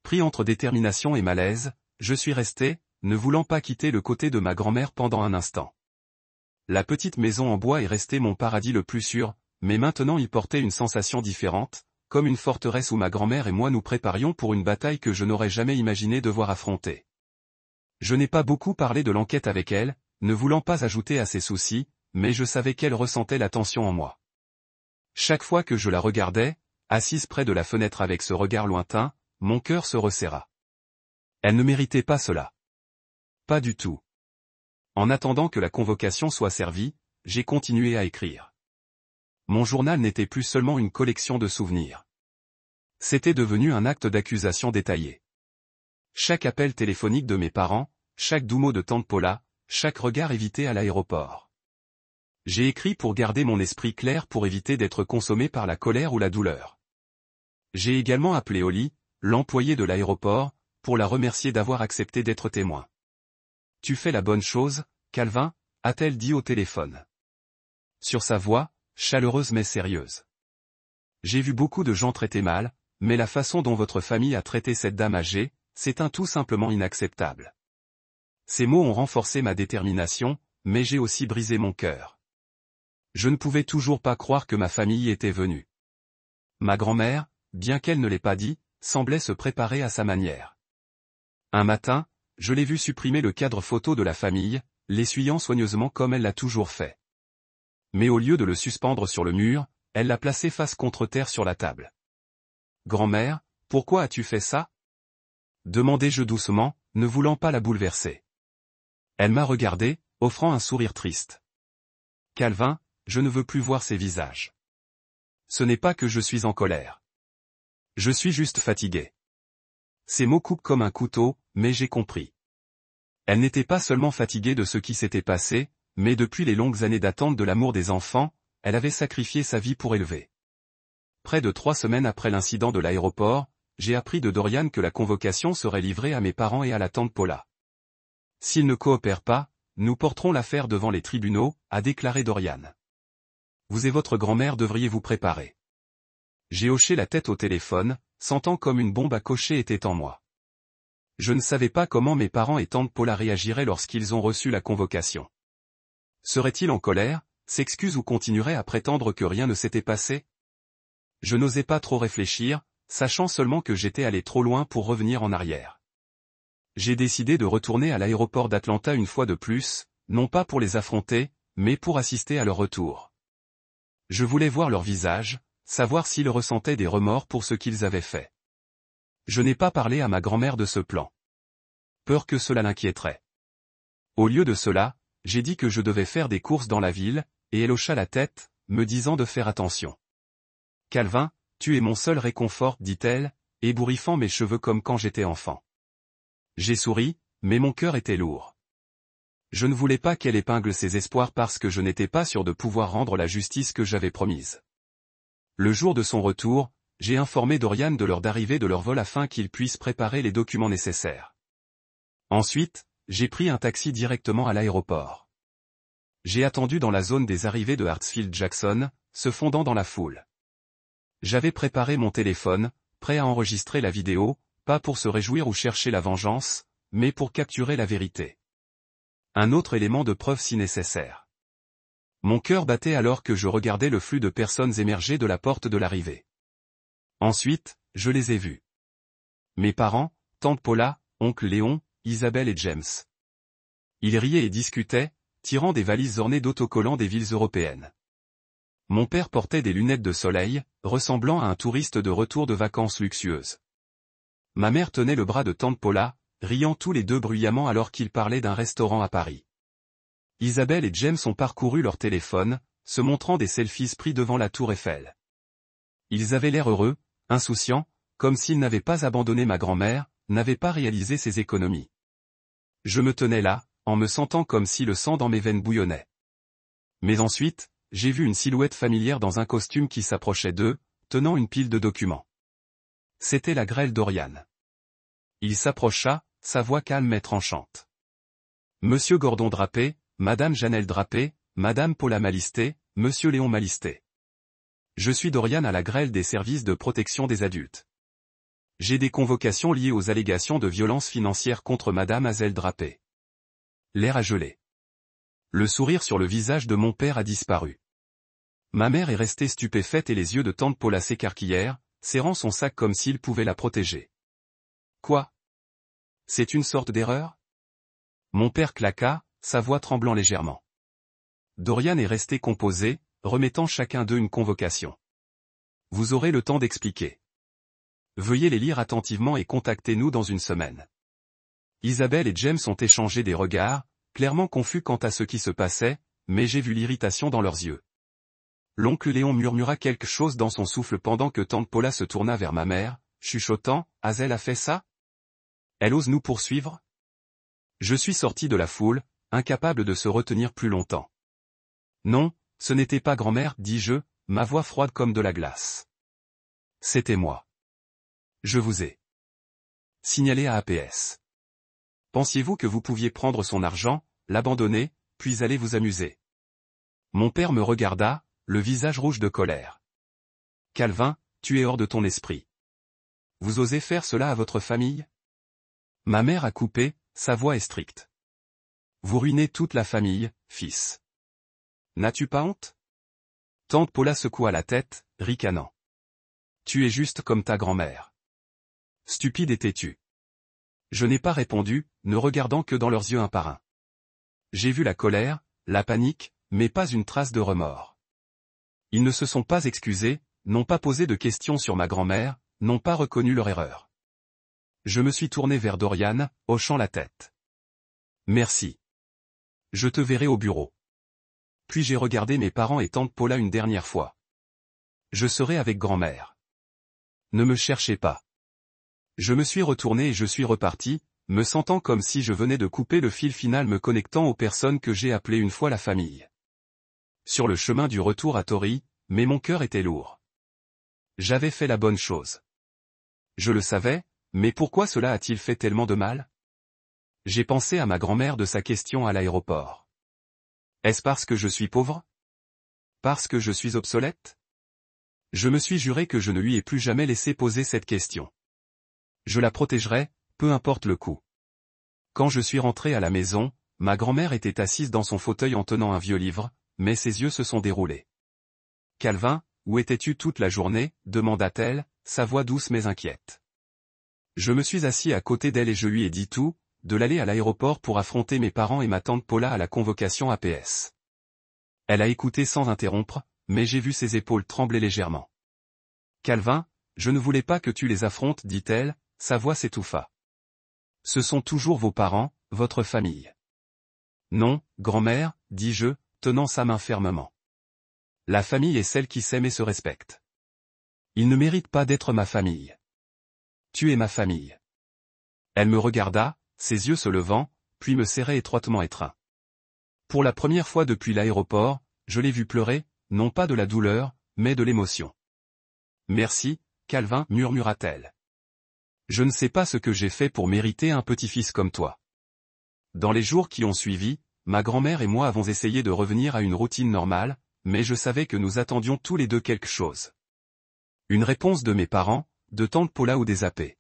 Pris entre détermination et malaise, je suis resté, ne voulant pas quitter le côté de ma grand-mère pendant un instant. La petite maison en bois est restée mon paradis le plus sûr, mais maintenant il portait une sensation différente, comme une forteresse où ma grand-mère et moi nous préparions pour une bataille que je n'aurais jamais imaginé devoir affronter. Je n'ai pas beaucoup parlé de l'enquête avec elle, ne voulant pas ajouter à ses soucis, mais je savais qu'elle ressentait la tension en moi. Chaque fois que je la regardais, assise près de la fenêtre avec ce regard lointain, mon cœur se resserra. Elle ne méritait pas cela. Pas du tout. En attendant que la convocation soit servie, j'ai continué à écrire. mon journal n'était plus seulement une collection de souvenirs. C'était devenu un acte d'accusation détaillé. Chaque appel téléphonique de mes parents, chaque doux mot de tante Paula, chaque regard évité à l'aéroport. J'ai écrit pour garder mon esprit clair pour éviter d'être consommé par la colère ou la douleur. J'ai également appelé Oli, l'employé de l'aéroport, pour la remercier d'avoir accepté d'être témoin. « Tu fais la bonne chose, Calvin », a-t-elle dit au téléphone. Sur sa voix, chaleureuse mais sérieuse. J'ai vu beaucoup de gens traiter mal, mais la façon dont votre famille a traité cette dame âgée, c'est tout simplement inacceptable. Ces mots ont renforcé ma détermination, mais j'ai aussi brisé mon cœur. Je ne pouvais toujours pas croire que ma famille était venue. Ma grand-mère, bien qu'elle ne l'ait pas dit, semblait se préparer à sa manière. Un matin, je l'ai vue supprimer le cadre photo de la famille, l'essuyant soigneusement comme elle l'a toujours fait. Mais au lieu de le suspendre sur le mur, elle l'a placé face contre terre sur la table. « Grand-mère, pourquoi as-tu fait ça ?» demandai-je doucement, ne voulant pas la bouleverser. Elle m'a regardé, offrant un sourire triste. « Calvin, je ne veux plus voir ces visages. Ce n'est pas que je suis en colère. Je suis juste fatigué. » Ces mots coupent comme un couteau, mais j'ai compris. Elle n'était pas seulement fatiguée de ce qui s'était passé, mais depuis les longues années d'attente de l'amour des enfants, elle avait sacrifié sa vie pour élever. Près de 3 semaines après l'incident de l'aéroport, j'ai appris de Dorian que la convocation serait livrée à mes parents et à la tante Paula. « S'ils ne coopèrent pas, nous porterons l'affaire devant les tribunaux », a déclaré Dorian. « Vous et votre grand-mère devriez vous préparer. » J'ai hoché la tête au téléphone, sentant comme une bombe à cocher était en moi. Je ne savais pas comment mes parents et tante Paula réagiraient lorsqu'ils ont reçu la convocation. Seraient-ils en colère, s'excusent ou continueraient à prétendre que rien ne s'était passé? Je n'osais pas trop réfléchir, sachant seulement que j'étais allé trop loin pour revenir en arrière. J'ai décidé de retourner à l'aéroport d'Atlanta une fois de plus, non pas pour les affronter, mais pour assister à leur retour. Je voulais voir leur visage, savoir s'ils ressentaient des remords pour ce qu'ils avaient fait. Je n'ai pas parlé à ma grand-mère de ce plan. Peur que cela l'inquiéterait. Au lieu de cela, j'ai dit que je devais faire des courses dans la ville, et elle hocha la tête, me disant de faire attention. « Calvin, tu es mon seul réconfort, dit-elle, ébouriffant mes cheveux comme quand j'étais enfant. » J'ai souri, mais mon cœur était lourd. Je ne voulais pas qu'elle épingle ses espoirs parce que je n'étais pas sûr de pouvoir rendre la justice que j'avais promise. Le jour de son retour, j'ai informé Dorian de l'heure d'arrivée de leur vol afin qu'il puisse préparer les documents nécessaires. Ensuite, j'ai pris un taxi directement à l'aéroport. J'ai attendu dans la zone des arrivées de Hartsfield-Jackson, se fondant dans la foule. J'avais préparé mon téléphone, prêt à enregistrer la vidéo, pas pour se réjouir ou chercher la vengeance, mais pour capturer la vérité. Un autre élément de preuve si nécessaire. Mon cœur battait alors que je regardais le flux de personnes émerger de la porte de l'arrivée. Ensuite, je les ai vus. Mes parents, tante Paula, oncle Léon, Isabelle et James. Ils riaient et discutaient, tirant des valises ornées d'autocollants des villes européennes. Mon père portait des lunettes de soleil, ressemblant à un touriste de retour de vacances luxueuses. Ma mère tenait le bras de tante Paula, riant tous les deux bruyamment alors qu'ils parlaient d'un restaurant à Paris. Isabelle et James ont parcouru leur téléphone, se montrant des selfies pris devant la tour Eiffel. Ils avaient l'air heureux, insouciants, comme s'ils n'avaient pas abandonné ma grand-mère, n'avaient pas réalisé ses économies. Je me tenais là, en me sentant comme si le sang dans mes veines bouillonnait. Mais ensuite, j'ai vu une silhouette familière dans un costume qui s'approchait d'eux, tenant une pile de documents. C'était la grêle Dorian. Il s'approcha, sa voix calme et tranchante. Monsieur Gordon Drapé, Madame Janelle Drapé, Madame Paula Malisté, Monsieur Léon Malisté. Je suis Dorian à la grêle des services de protection des adultes. J'ai des convocations liées aux allégations de violence financière contre Madame Hazel Drapé. L'air a gelé. Le sourire sur le visage de mon père a disparu. Ma mère est restée stupéfaite et les yeux de tante Paula s'écarquillèrent, serrant son sac comme s'il pouvait la protéger. Quoi? C'est une sorte d'erreur? Mon père claqua, sa voix tremblant légèrement. Dorian est resté composé, remettant chacun d'eux une convocation. Vous aurez le temps d'expliquer. Veuillez les lire attentivement et contactez-nous dans une semaine. Isabelle et James ont échangé des regards, clairement confus quant à ce qui se passait, mais j'ai vu l'irritation dans leurs yeux. l'oncle Léon murmura quelque chose dans son souffle pendant que tante Paula se tourna vers ma mère, chuchotant, « Hazel a fait ça? Elle ose nous poursuivre ?» Je suis sorti de la foule, incapable de se retenir plus longtemps. « Non, ce n'était pas grand-mère, dis-je, ma voix froide comme de la glace. C'était moi. Je vous ai signalé à APS. Pensiez-vous que vous pouviez prendre son argent, l'abandonner, puis aller vous amuser? » Mon père me regarda, le visage rouge de colère. « Calvin, tu es hors de ton esprit. Vous osez faire cela à votre famille? » Ma mère a coupé, sa voix est stricte. « Vous ruinez toute la famille, fils. N'as-tu pas honte? » Tante Paula secoua la tête, ricanant. « Tu es juste comme ta grand-mère. Stupide et têtu. » Je n'ai pas répondu, ne regardant que dans leurs yeux un par un. J'ai vu la colère, la panique, mais pas une trace de remords. Ils ne se sont pas excusés, n'ont pas posé de questions sur ma grand-mère, n'ont pas reconnu leur erreur. Je me suis tourné vers Dorian, hochant la tête. « Merci. Je te verrai au bureau. » Puis j'ai regardé mes parents et tante Paula une dernière fois. « Je serai avec grand-mère. Ne me cherchez pas. » Je me suis retourné et je suis reparti, me sentant comme si je venais de couper le fil final me connectant aux personnes que j'ai appelées une fois la famille. Sur le chemin du retour à Tori, mais mon cœur était lourd. J'avais fait la bonne chose. Je le savais, mais pourquoi cela a-t-il fait tellement de mal? J'ai pensé à ma grand-mère de sa question à l'aéroport. Est-ce parce que je suis pauvre? Parce que je suis obsolète? Je me suis juré que je ne lui ai plus jamais laissé poser cette question. Je la protégerai, peu importe le coût. Quand je suis rentré à la maison, ma grand-mère était assise dans son fauteuil en tenant un vieux livre, mais ses yeux se sont déroulés. « Calvin, où étais-tu toute la journée ?» demanda-t-elle, sa voix douce mais inquiète. Je me suis assis à côté d'elle et je lui ai dit tout, de l'aller à l'aéroport pour affronter mes parents et ma tante Paula à la convocation APS. Elle a écouté sans interrompre, mais j'ai vu ses épaules trembler légèrement. « Calvin, je ne voulais pas que tu les affrontes, dit-elle, sa voix s'étouffa. Ce sont toujours vos parents, votre famille. Non, grand-mère, dis-je, tenant sa main fermement. La famille est celle qui s'aime et se respecte. Ils ne méritent pas d'être ma famille. Tu es ma famille. Elle me regarda, ses yeux se levant, puis me serrait étroitement étreint. Pour la première fois depuis l'aéroport, je l'ai vue pleurer, non pas de la douleur, mais de l'émotion. Merci, Calvin, murmura-t-elle. Je ne sais pas ce que j'ai fait pour mériter un petit-fils comme toi. Dans les jours qui ont suivi, ma grand-mère et moi avons essayé de revenir à une routine normale, mais je savais que nous attendions tous les deux quelque chose. Une réponse de mes parents, de tante Paula ou des AP.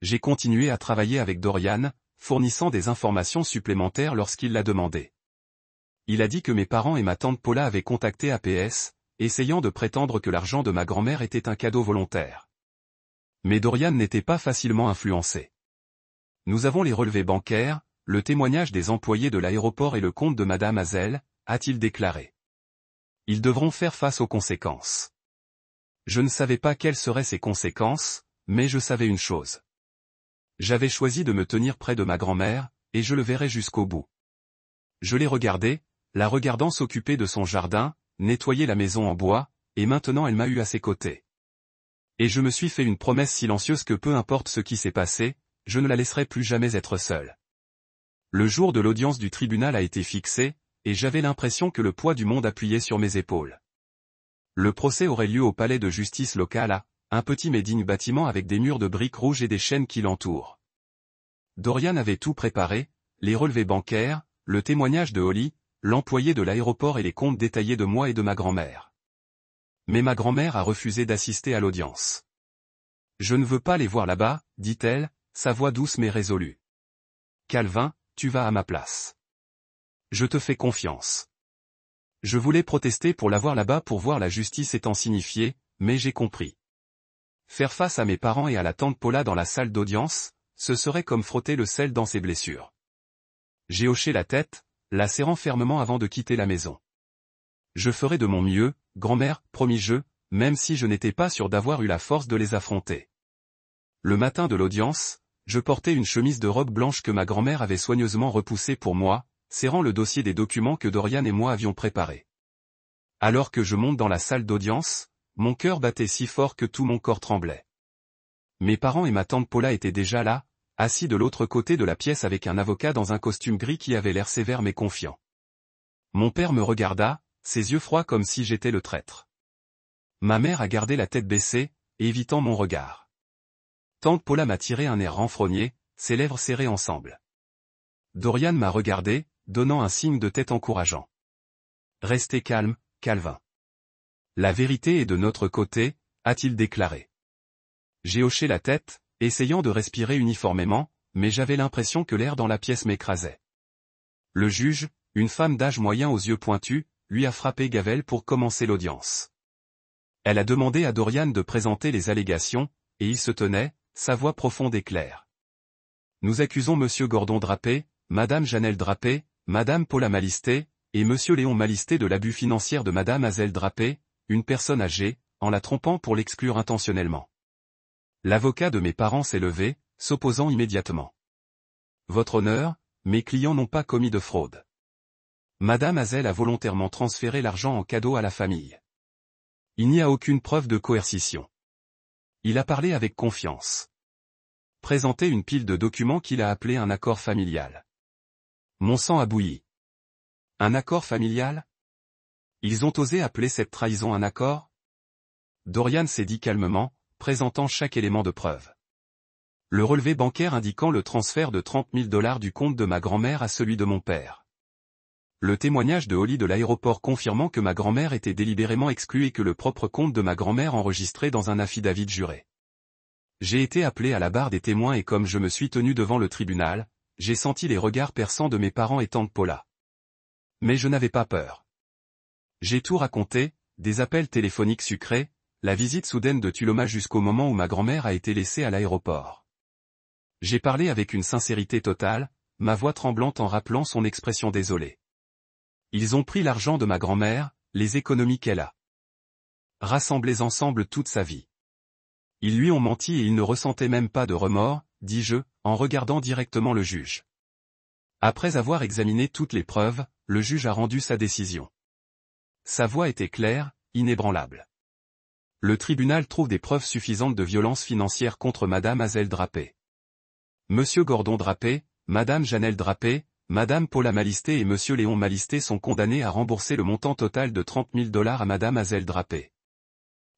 J'ai continué à travailler avec Dorian, fournissant des informations supplémentaires lorsqu'il l'a demandé. Il a dit que mes parents et ma tante Paula avaient contacté APS, essayant de prétendre que l'argent de ma grand-mère était un cadeau volontaire. Mais Dorian n'était pas facilement influencé. Nous avons les relevés bancaires, le témoignage des employés de l'aéroport et le compte de Madame Hazel, a-t-il déclaré. Ils devront faire face aux conséquences. Je ne savais pas quelles seraient ces conséquences, mais je savais une chose. J'avais choisi de me tenir près de ma grand-mère, et je le verrai jusqu'au bout. Je l'ai regardée, la regardant s'occuper de son jardin, nettoyer la maison en bois, et maintenant elle m'a eu à ses côtés. Et je me suis fait une promesse silencieuse que peu importe ce qui s'est passé, je ne la laisserai plus jamais être seule. Le jour de l'audience du tribunal a été fixé, et j'avais l'impression que le poids du monde appuyait sur mes épaules. Le procès aurait lieu au palais de justice local à, un petit mais digne bâtiment avec des murs de briques rouges et des chaînes qui l'entourent. Dorian avait tout préparé, les relevés bancaires, le témoignage de Holly, l'employé de l'aéroport et les comptes détaillés de moi et de ma grand-mère. Mais ma grand-mère a refusé d'assister à l'audience. « Je ne veux pas les voir là-bas, dit-elle, sa voix douce mais résolue. Calvin, tu vas à ma place. Je te fais confiance. Je voulais protester pour la voir là-bas pour voir la justice étant signifiée, mais j'ai compris. Faire face à mes parents et à la tante Paula dans la salle d'audience, ce serait comme frotter le sel dans ses blessures. J'ai hoché la tête, la serrant fermement avant de quitter la maison. Je ferai de mon mieux, grand-mère, promis-je, même si je n'étais pas sûr d'avoir eu la force de les affronter. Le matin de l'audience, je portais une chemise de robe blanche que ma grand-mère avait soigneusement repoussée pour moi, serrant le dossier des documents que Dorian et moi avions préparés. Alors que je monte dans la salle d'audience, mon cœur battait si fort que tout mon corps tremblait. Mes parents et ma tante Paula étaient déjà là, assis de l'autre côté de la pièce avec un avocat dans un costume gris qui avait l'air sévère mais confiant. Mon père me regarda, ses yeux froids comme si j'étais le traître. Ma mère a gardé la tête baissée, évitant mon regard. Tante Paula m'a tiré un air renfrogné, ses lèvres serrées ensemble. Dorian m'a regardé, donnant un signe de tête encourageant. Restez calme, Calvin. La vérité est de notre côté, a-t-il déclaré. J'ai hoché la tête, essayant de respirer uniformément, mais j'avais l'impression que l'air dans la pièce m'écrasait. Le juge, une femme d'âge moyen aux yeux pointus, lui a frappé Gavel pour commencer l'audience. Elle a demandé à Dorian de présenter les allégations, et il se tenait, sa voix profonde et claire. Nous accusons Monsieur Gordon Drapé, Madame Janelle Drapé, Madame Paula Malisté, et Monsieur Léon Malisté de l'abus financier de Madame Hazel Drapé, une personne âgée, en la trompant pour l'exclure intentionnellement. L'avocat de mes parents s'est levé, s'opposant immédiatement. Votre honneur, mes clients n'ont pas commis de fraude. Madame Hazel a volontairement transféré l'argent en cadeau à la famille. Il n'y a aucune preuve de coercition. Il a parlé avec confiance. Présenté une pile de documents qu'il a appelé un accord familial. Mon sang a bouilli. Un accord familial? Ils ont osé appeler cette trahison un accord? Dorian s'est dit calmement, présentant chaque élément de preuve. Le relevé bancaire indiquant le transfert de 30 000 $ du compte de ma grand-mère à celui de mon père. Le témoignage de Holly de l'aéroport confirmant que ma grand-mère était délibérément exclue et que le propre compte de ma grand-mère enregistré dans un affidavit juré. J'ai été appelé à la barre des témoins et comme je me suis tenu devant le tribunal, j'ai senti les regards perçants de mes parents et tante Paula. Mais je n'avais pas peur. J'ai tout raconté, des appels téléphoniques sucrés, la visite soudaine de Tuloma jusqu'au moment où ma grand-mère a été laissée à l'aéroport. J'ai parlé avec une sincérité totale, ma voix tremblante en rappelant son expression désolée. Ils ont pris l'argent de ma grand-mère, les économies qu'elle a rassemblées ensemble toute sa vie. Ils lui ont menti et il ne ressentait même pas de remords, dis-je, en regardant directement le juge. Après avoir examiné toutes les preuves, le juge a rendu sa décision. Sa voix était claire, inébranlable. Le tribunal trouve des preuves suffisantes de violence financière contre Madame Hazel Drapé. Monsieur Gordon Drapé, Madame Janelle Drapé, Madame Paula Malisté et Monsieur Léon Malisté sont condamnés à rembourser le montant total de 30 000 $ à Madame Hazel Drapé.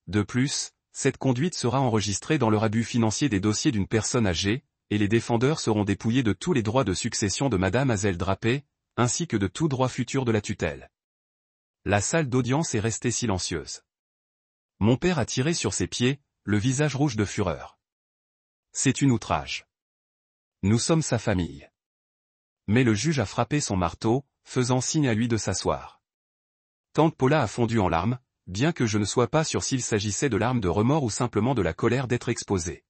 De plus, cette conduite sera enregistrée dans leur abus financier des dossiers d'une personne âgée, et les défendeurs seront dépouillés de tous les droits de succession de Madame Hazel Drapé, ainsi que de tout droit futur de la tutelle. La salle d'audience est restée silencieuse. Mon père a tiré sur ses pieds, le visage rouge de fureur. C'est une outrage. Nous sommes sa famille. Mais le juge a frappé son marteau, faisant signe à lui de s'asseoir. Tante Paula a fondu en larmes, bien que je ne sois pas sûr s'il s'agissait de larmes de remords ou simplement de la colère d'être exposée.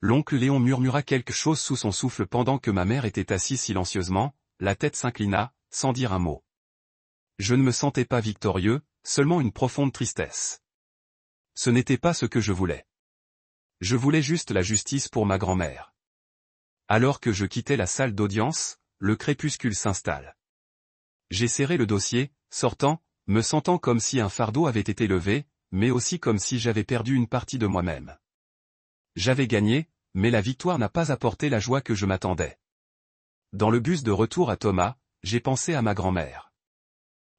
L'oncle Léon murmura quelque chose sous son souffle pendant que ma mère était assise silencieusement, la tête s'inclina, sans dire un mot. Je ne me sentais pas victorieux, seulement une profonde tristesse. Ce n'était pas ce que je voulais. Je voulais juste la justice pour ma grand-mère. Alors que je quittais la salle d'audience, le crépuscule s'installe. J'ai serré le dossier, sortant, me sentant comme si un fardeau avait été levé, mais aussi comme si j'avais perdu une partie de moi-même. J'avais gagné, mais la victoire n'a pas apporté la joie que je m'attendais. Dans le bus de retour à Thomas, j'ai pensé à ma grand-mère.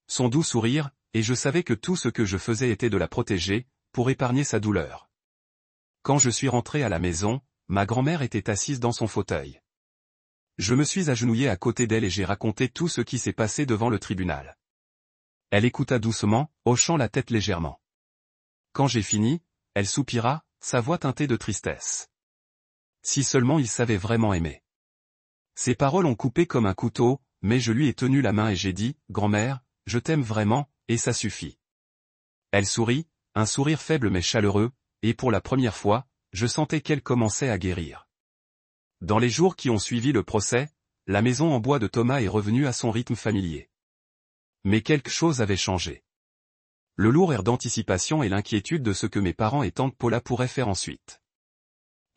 Son doux sourire, et je savais que tout ce que je faisais était de la protéger, pour épargner sa douleur. Quand je suis rentré à la maison, ma grand-mère était assise dans son fauteuil. Je me suis agenouillé à côté d'elle et j'ai raconté tout ce qui s'est passé devant le tribunal. Elle écouta doucement, hochant la tête légèrement. Quand j'ai fini, elle soupira, sa voix teintée de tristesse. Si seulement il savait vraiment aimer. Ses paroles ont coupé comme un couteau, mais je lui ai tenu la main et j'ai dit, « Grand-mère, je t'aime vraiment, et ça suffit. » Elle sourit, un sourire faible mais chaleureux, et pour la première fois, je sentais qu'elle commençait à guérir. Dans les jours qui ont suivi le procès, la maison en bois de Thomas est revenue à son rythme familier. Mais quelque chose avait changé. Le lourd air d'anticipation et l'inquiétude de ce que mes parents et tante Paula pourraient faire ensuite.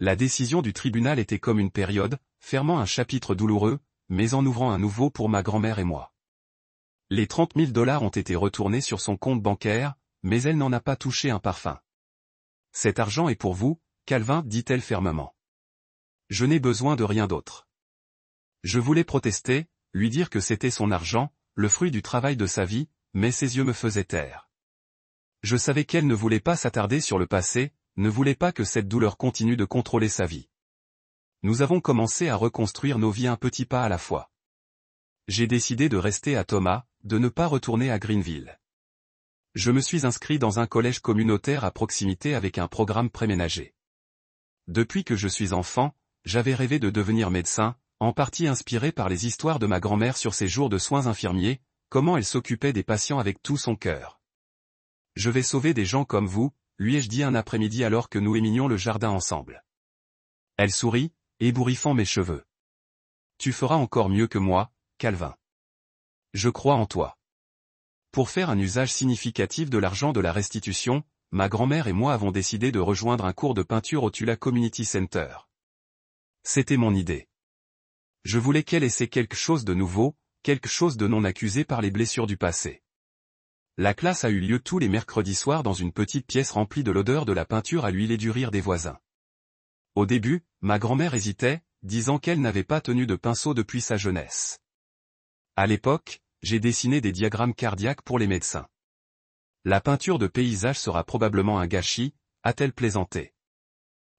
La décision du tribunal était comme une période, fermant un chapitre douloureux, mais en ouvrant un nouveau pour ma grand-mère et moi. Les 30 000 $ ont été retournés sur son compte bancaire, mais elle n'en a pas touché un parfum. Cet argent est pour vous, Calvin, dit-elle fermement. Je n'ai besoin de rien d'autre. Je voulais protester, lui dire que c'était son argent, le fruit du travail de sa vie, mais ses yeux me faisaient taire. Je savais qu'elle ne voulait pas s'attarder sur le passé, ne voulait pas que cette douleur continue de contrôler sa vie. Nous avons commencé à reconstruire nos vies un petit pas à la fois. J'ai décidé de rester à Thomas, de ne pas retourner à Greenville. Je me suis inscrit dans un collège communautaire à proximité avec un programme préménagé. Depuis que je suis enfant, j'avais rêvé de devenir médecin, en partie inspiré par les histoires de ma grand-mère sur ses jours de soins infirmiers, comment elle s'occupait des patients avec tout son cœur. Je vais sauver des gens comme vous, lui ai-je dit un après-midi alors que nous éminions le jardin ensemble. Elle sourit, ébouriffant mes cheveux. Tu feras encore mieux que moi, Calvin. Je crois en toi. Pour faire un usage significatif de l'argent de la restitution, ma grand-mère et moi avons décidé de rejoindre un cours de peinture au Tula Community Center. C'était mon idée. Je voulais qu'elle essaie quelque chose de nouveau, quelque chose de non accusé par les blessures du passé. La classe a eu lieu tous les mercredis soirs dans une petite pièce remplie de l'odeur de la peinture à l'huile et du rire des voisins. Au début, ma grand-mère hésitait, disant qu'elle n'avait pas tenu de pinceau depuis sa jeunesse. À l'époque, j'ai dessiné des diagrammes cardiaques pour les médecins. La peinture de paysage sera probablement un gâchis, a-t-elle plaisanté.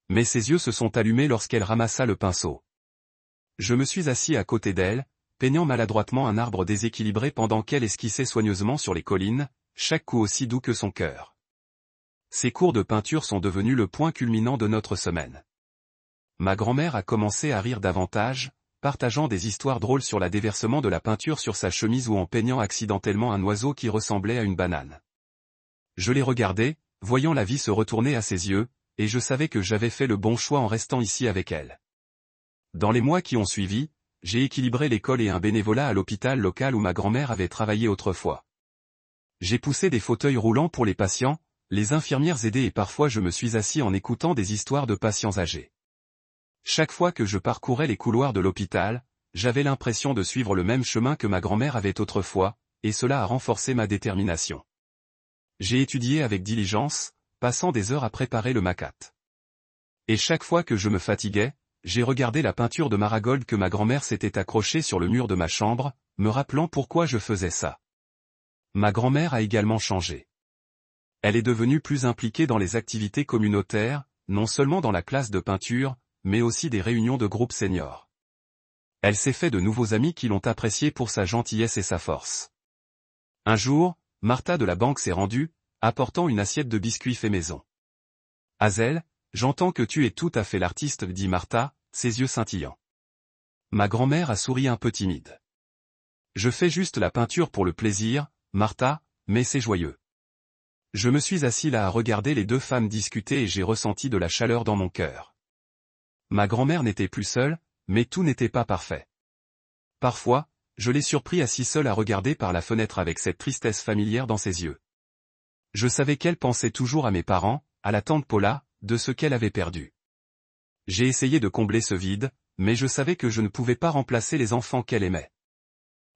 Mais ses yeux se sont allumés lorsqu'elle ramassa le pinceau. Je me suis assis à côté d'elle, peignant maladroitement un arbre déséquilibré pendant qu'elle esquissait soigneusement sur les collines, chaque coup aussi doux que son cœur. Ces cours de peinture sont devenus le point culminant de notre semaine. Ma grand-mère a commencé à rire davantage, partageant des histoires drôles sur le déversement de la peinture sur sa chemise ou en peignant accidentellement un oiseau qui ressemblait à une banane. Je l'ai regardée, voyant la vie se retourner à ses yeux, et je savais que j'avais fait le bon choix en restant ici avec elle. Dans les mois qui ont suivi, j'ai équilibré l'école et un bénévolat à l'hôpital local où ma grand-mère avait travaillé autrefois. J'ai poussé des fauteuils roulants pour les patients, les infirmières aidées et parfois je me suis assis en écoutant des histoires de patients âgés. Chaque fois que je parcourais les couloirs de l'hôpital, j'avais l'impression de suivre le même chemin que ma grand-mère avait autrefois, et cela a renforcé ma détermination. J'ai étudié avec diligence, passant des heures à préparer le maquette. Et chaque fois que je me fatiguais, j'ai regardé la peinture de Marigold que ma grand-mère s'était accrochée sur le mur de ma chambre, me rappelant pourquoi je faisais ça. Ma grand-mère a également changé. Elle est devenue plus impliquée dans les activités communautaires, non seulement dans la classe de peinture, mais aussi des réunions de groupe seniors. Elle s'est fait de nouveaux amis qui l'ont appréciée pour sa gentillesse et sa force. Un jour, Martha de la banque s'est rendue, apportant une assiette de biscuits faits maison. Hazel, j'entends que tu es tout à fait l'artiste, dit Martha, ses yeux scintillants. Ma grand-mère a souri un peu timide. Je fais juste la peinture pour le plaisir, Martha, mais c'est joyeux. Je me suis assis là à regarder les deux femmes discuter et j'ai ressenti de la chaleur dans mon cœur. Ma grand-mère n'était plus seule, mais tout n'était pas parfait. Parfois, je l'ai surpris assis seul à regarder par la fenêtre avec cette tristesse familière dans ses yeux. Je savais qu'elle pensait toujours à mes parents, à la tante Paula, de ce qu'elle avait perdu. J'ai essayé de combler ce vide, mais je savais que je ne pouvais pas remplacer les enfants qu'elle aimait.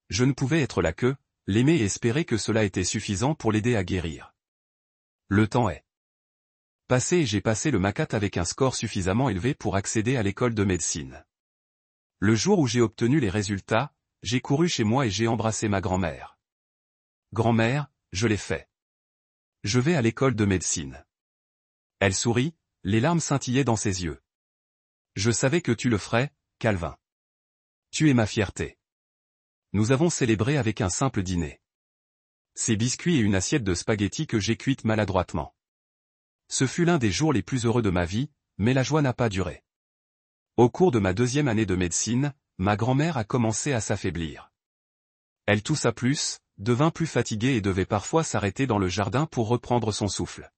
Je ne pouvais être là que, l'aimer et espérer que cela était suffisant pour l'aider à guérir. Le temps est passé et j'ai passé le maquette avec un score suffisamment élevé pour accéder à l'école de médecine. Le jour où j'ai obtenu les résultats, j'ai couru chez moi et j'ai embrassé ma grand-mère. Grand-mère, je l'ai fait. Je vais à l'école de médecine. Elle sourit, les larmes scintillaient dans ses yeux. Je savais que tu le ferais, Calvin. Tu es ma fierté. Nous avons célébré avec un simple dîner. Ces biscuits et une assiette de spaghettis que j'ai cuites maladroitement. Ce fut l'un des jours les plus heureux de ma vie, mais la joie n'a pas duré. Au cours de ma 2e année de médecine, ma grand-mère a commencé à s'affaiblir. Elle toussa plus, devint plus fatiguée et devait parfois s'arrêter dans le jardin pour reprendre son souffle.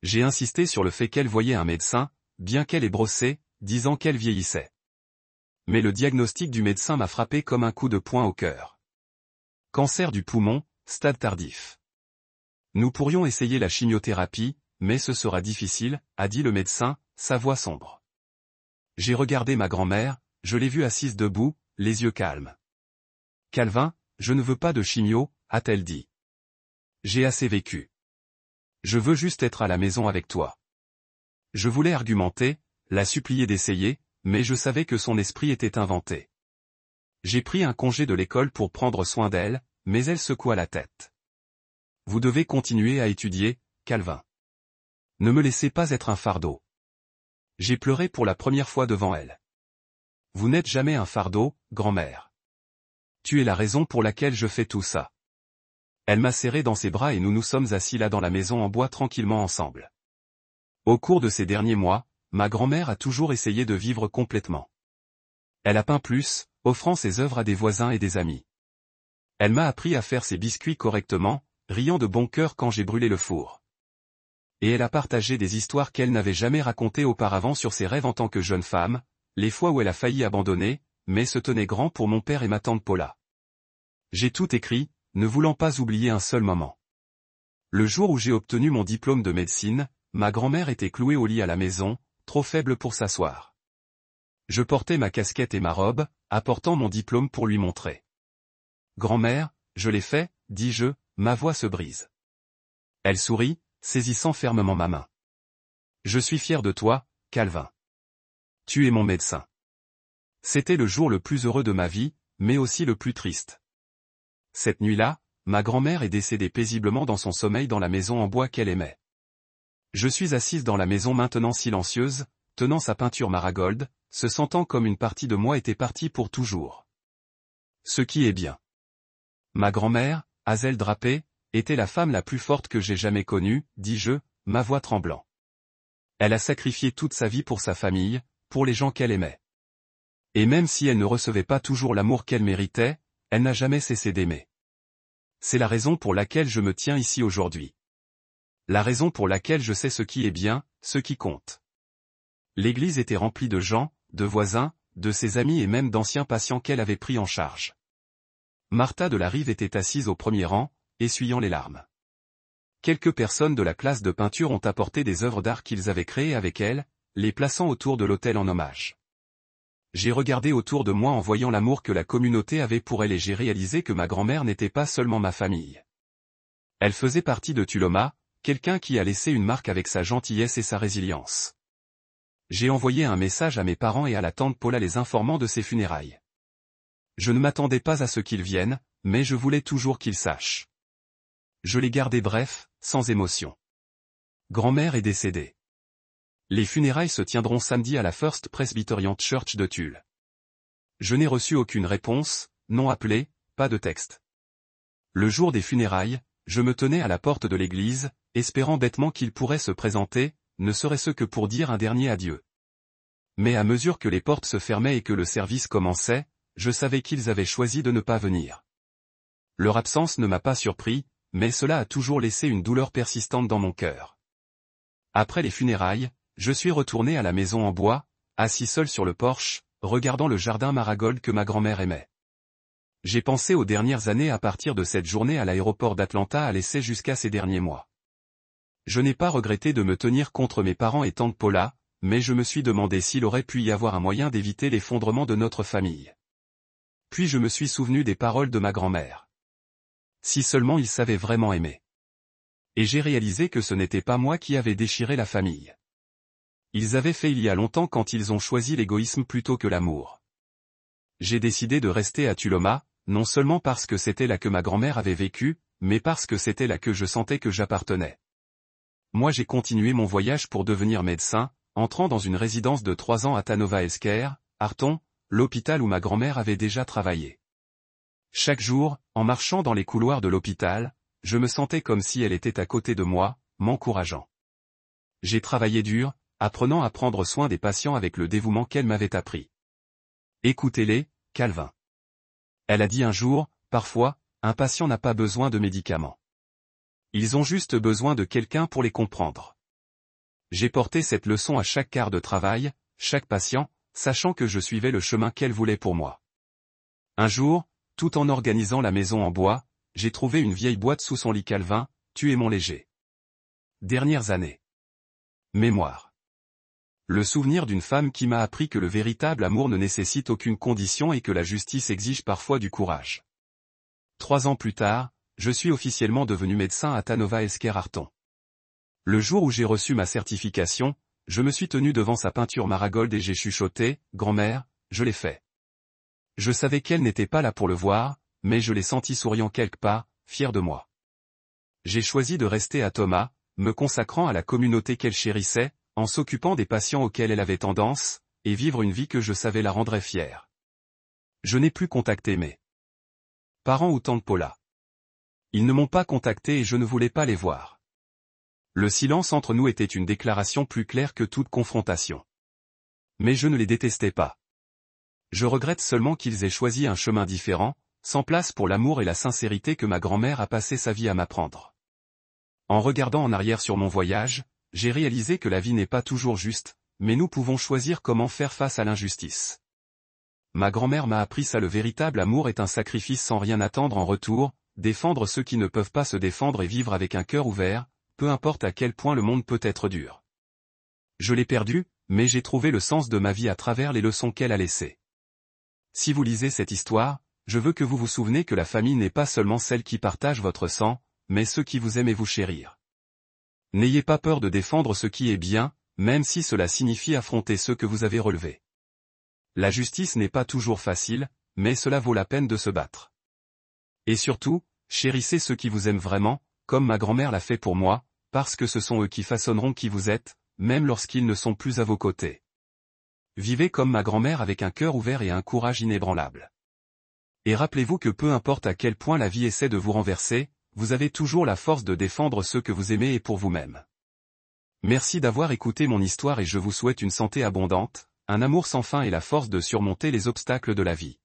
J'ai insisté sur le fait qu'elle voyait un médecin, bien qu'elle ait brossé, disant qu'elle vieillissait. Mais le diagnostic du médecin m'a frappé comme un coup de poing au cœur. Cancer du poumon, stade tardif. Nous pourrions essayer la chimiothérapie, mais ce sera difficile, a dit le médecin, sa voix sombre. J'ai regardé ma grand-mère, je l'ai vue assise debout, les yeux calmes. Calvin, je ne veux pas de chimio, a-t-elle dit. J'ai assez vécu. Je veux juste être à la maison avec toi. Je voulais argumenter, la supplier d'essayer, mais je savais que son esprit était inventé. J'ai pris un congé de l'école pour prendre soin d'elle, mais elle secoua la tête. Vous devez continuer à étudier, Calvin. Ne me laissez pas être un fardeau. J'ai pleuré pour la première fois devant elle. Vous n'êtes jamais un fardeau, grand-mère. Tu es la raison pour laquelle je fais tout ça. Elle m'a serré dans ses bras et nous nous sommes assis là dans la maison en bois tranquillement ensemble. Au cours de ces derniers mois, ma grand-mère a toujours essayé de vivre complètement. Elle a peint plus, offrant ses œuvres à des voisins et des amis. Elle m'a appris à faire ses biscuits correctement, riant de bon cœur quand j'ai brûlé le four. Et elle a partagé des histoires qu'elle n'avait jamais racontées auparavant sur ses rêves en tant que jeune femme, les fois où elle a failli abandonner, mais se tenait grand pour mon père et ma tante Paula. J'ai tout écrit, ne voulant pas oublier un seul moment. Le jour où j'ai obtenu mon diplôme de médecine, ma grand-mère était clouée au lit à la maison, trop faible pour s'asseoir. Je portais ma casquette et ma robe, apportant mon diplôme pour lui montrer. Grand-mère, je l'ai fait, dis-je, ma voix se brise. Elle sourit, saisissant fermement ma main. Je suis fier de toi, Calvin. Tu es mon médecin. C'était le jour le plus heureux de ma vie, mais aussi le plus triste. Cette nuit-là, ma grand-mère est décédée paisiblement dans son sommeil dans la maison en bois qu'elle aimait. Je suis assise dans la maison maintenant silencieuse, tenant sa peinture Marigold, se sentant comme une partie de moi était partie pour toujours. Ce qui est bien. Ma grand-mère, Hazel Drapé, était la femme la plus forte que j'ai jamais connue, dis-je, ma voix tremblant. Elle a sacrifié toute sa vie pour sa famille, pour les gens qu'elle aimait. Et même si elle ne recevait pas toujours l'amour qu'elle méritait, elle n'a jamais cessé d'aimer. C'est la raison pour laquelle je me tiens ici aujourd'hui. La raison pour laquelle je sais ce qui est bien, ce qui compte. L'église était remplie de gens, de voisins, de ses amis et même d'anciens patients qu'elle avait pris en charge. Martha de la Rive était assise au premier rang, essuyant les larmes. Quelques personnes de la classe de peinture ont apporté des œuvres d'art qu'ils avaient créées avec elle, les plaçant autour de l'autel en hommage. J'ai regardé autour de moi en voyant l'amour que la communauté avait pour elle et j'ai réalisé que ma grand-mère n'était pas seulement ma famille. Elle faisait partie de Tuloma, quelqu'un qui a laissé une marque avec sa gentillesse et sa résilience. J'ai envoyé un message à mes parents et à la tante Paula les informant de ses funérailles. Je ne m'attendais pas à ce qu'ils viennent, mais je voulais toujours qu'ils sachent. Je les gardais brefs, sans émotion. Grand-mère est décédée. Les funérailles se tiendront samedi à la First Presbyterian Church de Tulle. Je n'ai reçu aucune réponse, non appelé, pas de texte. Le jour des funérailles, je me tenais à la porte de l'église, espérant bêtement qu'il pourrait se présenter, ne serait-ce que pour dire un dernier adieu. Mais à mesure que les portes se fermaient et que le service commençait, je savais qu'ils avaient choisi de ne pas venir. Leur absence ne m'a pas surpris, mais cela a toujours laissé une douleur persistante dans mon cœur. Après les funérailles, je suis retourné à la maison en bois, assis seul sur le porche, regardant le jardin Marigold que ma grand-mère aimait. J'ai pensé aux dernières années à partir de cette journée à l'aéroport d'Atlanta à l'essai jusqu'à ces derniers mois. Je n'ai pas regretté de me tenir contre mes parents et tante Paula, mais je me suis demandé s'il aurait pu y avoir un moyen d'éviter l'effondrement de notre famille. Puis je me suis souvenu des paroles de ma grand-mère. Si seulement ils savaient vraiment aimer. Et j'ai réalisé que ce n'était pas moi qui avais déchiré la famille. Ils avaient fait il y a longtemps quand ils ont choisi l'égoïsme plutôt que l'amour. J'ai décidé de rester à Tuloma, non seulement parce que c'était là que ma grand-mère avait vécu, mais parce que c'était là que je sentais que j'appartenais. Moi j'ai continué mon voyage pour devenir médecin, entrant dans une résidence de 3 ans à Tanova Healthcare, Arton, l'hôpital où ma grand-mère avait déjà travaillé. Chaque jour, en marchant dans les couloirs de l'hôpital, je me sentais comme si elle était à côté de moi, m'encourageant. J'ai travaillé dur, apprenant à prendre soin des patients avec le dévouement qu'elle m'avait appris. Écoutez-les, Calvin. Elle a dit un jour, parfois, un patient n'a pas besoin de médicaments. Ils ont juste besoin de quelqu'un pour les comprendre. J'ai porté cette leçon à chaque quart de travail, chaque patient, sachant que je suivais le chemin qu'elle voulait pour moi. Un jour, tout en organisant la maison en bois, j'ai trouvé une vieille boîte sous son lit. Calvin, tu es mon léger. Dernières années. Mémoire. Le souvenir d'une femme qui m'a appris que le véritable amour ne nécessite aucune condition et que la justice exige parfois du courage. 3 ans plus tard, je suis officiellement devenu médecin à Tanova Healthcare Arton. Le jour où j'ai reçu ma certification, je me suis tenu devant sa peinture Marigold et j'ai chuchoté, « Grand-mère, je l'ai fait ». Je savais qu'elle n'était pas là pour le voir, mais je l'ai senti souriant quelque part, fier de moi. J'ai choisi de rester à Thomas, me consacrant à la communauté qu'elle chérissait, en s'occupant des patients auxquels elle avait tendance, et vivre une vie que je savais la rendrait fière. Je n'ai plus contacté mes parents ou tante Paula. Ils ne m'ont pas contacté et je ne voulais pas les voir. Le silence entre nous était une déclaration plus claire que toute confrontation. Mais je ne les détestais pas. Je regrette seulement qu'ils aient choisi un chemin différent, sans place pour l'amour et la sincérité que ma grand-mère a passé sa vie à m'apprendre. En regardant en arrière sur mon voyage, j'ai réalisé que la vie n'est pas toujours juste, mais nous pouvons choisir comment faire face à l'injustice. Ma grand-mère m'a appris ça, le véritable amour est un sacrifice sans rien attendre en retour, défendre ceux qui ne peuvent pas se défendre et vivre avec un cœur ouvert, peu importe à quel point le monde peut être dur. Je l'ai perdu, mais j'ai trouvé le sens de ma vie à travers les leçons qu'elle a laissées. Si vous lisez cette histoire, je veux que vous vous souvenez que la famille n'est pas seulement celle qui partage votre sang, mais ceux qui vous aiment et vous chérir. N'ayez pas peur de défendre ce qui est bien, même si cela signifie affronter ceux que vous avez relevés. La justice n'est pas toujours facile, mais cela vaut la peine de se battre. Et surtout, chérissez ceux qui vous aiment vraiment, comme ma grand-mère l'a fait pour moi, parce que ce sont eux qui façonneront qui vous êtes, même lorsqu'ils ne sont plus à vos côtés. Vivez comme ma grand-mère avec un cœur ouvert et un courage inébranlable. Et rappelez-vous que peu importe à quel point la vie essaie de vous renverser, vous avez toujours la force de défendre ceux que vous aimez et pour vous-même. Merci d'avoir écouté mon histoire et je vous souhaite une santé abondante, un amour sans fin et la force de surmonter les obstacles de la vie.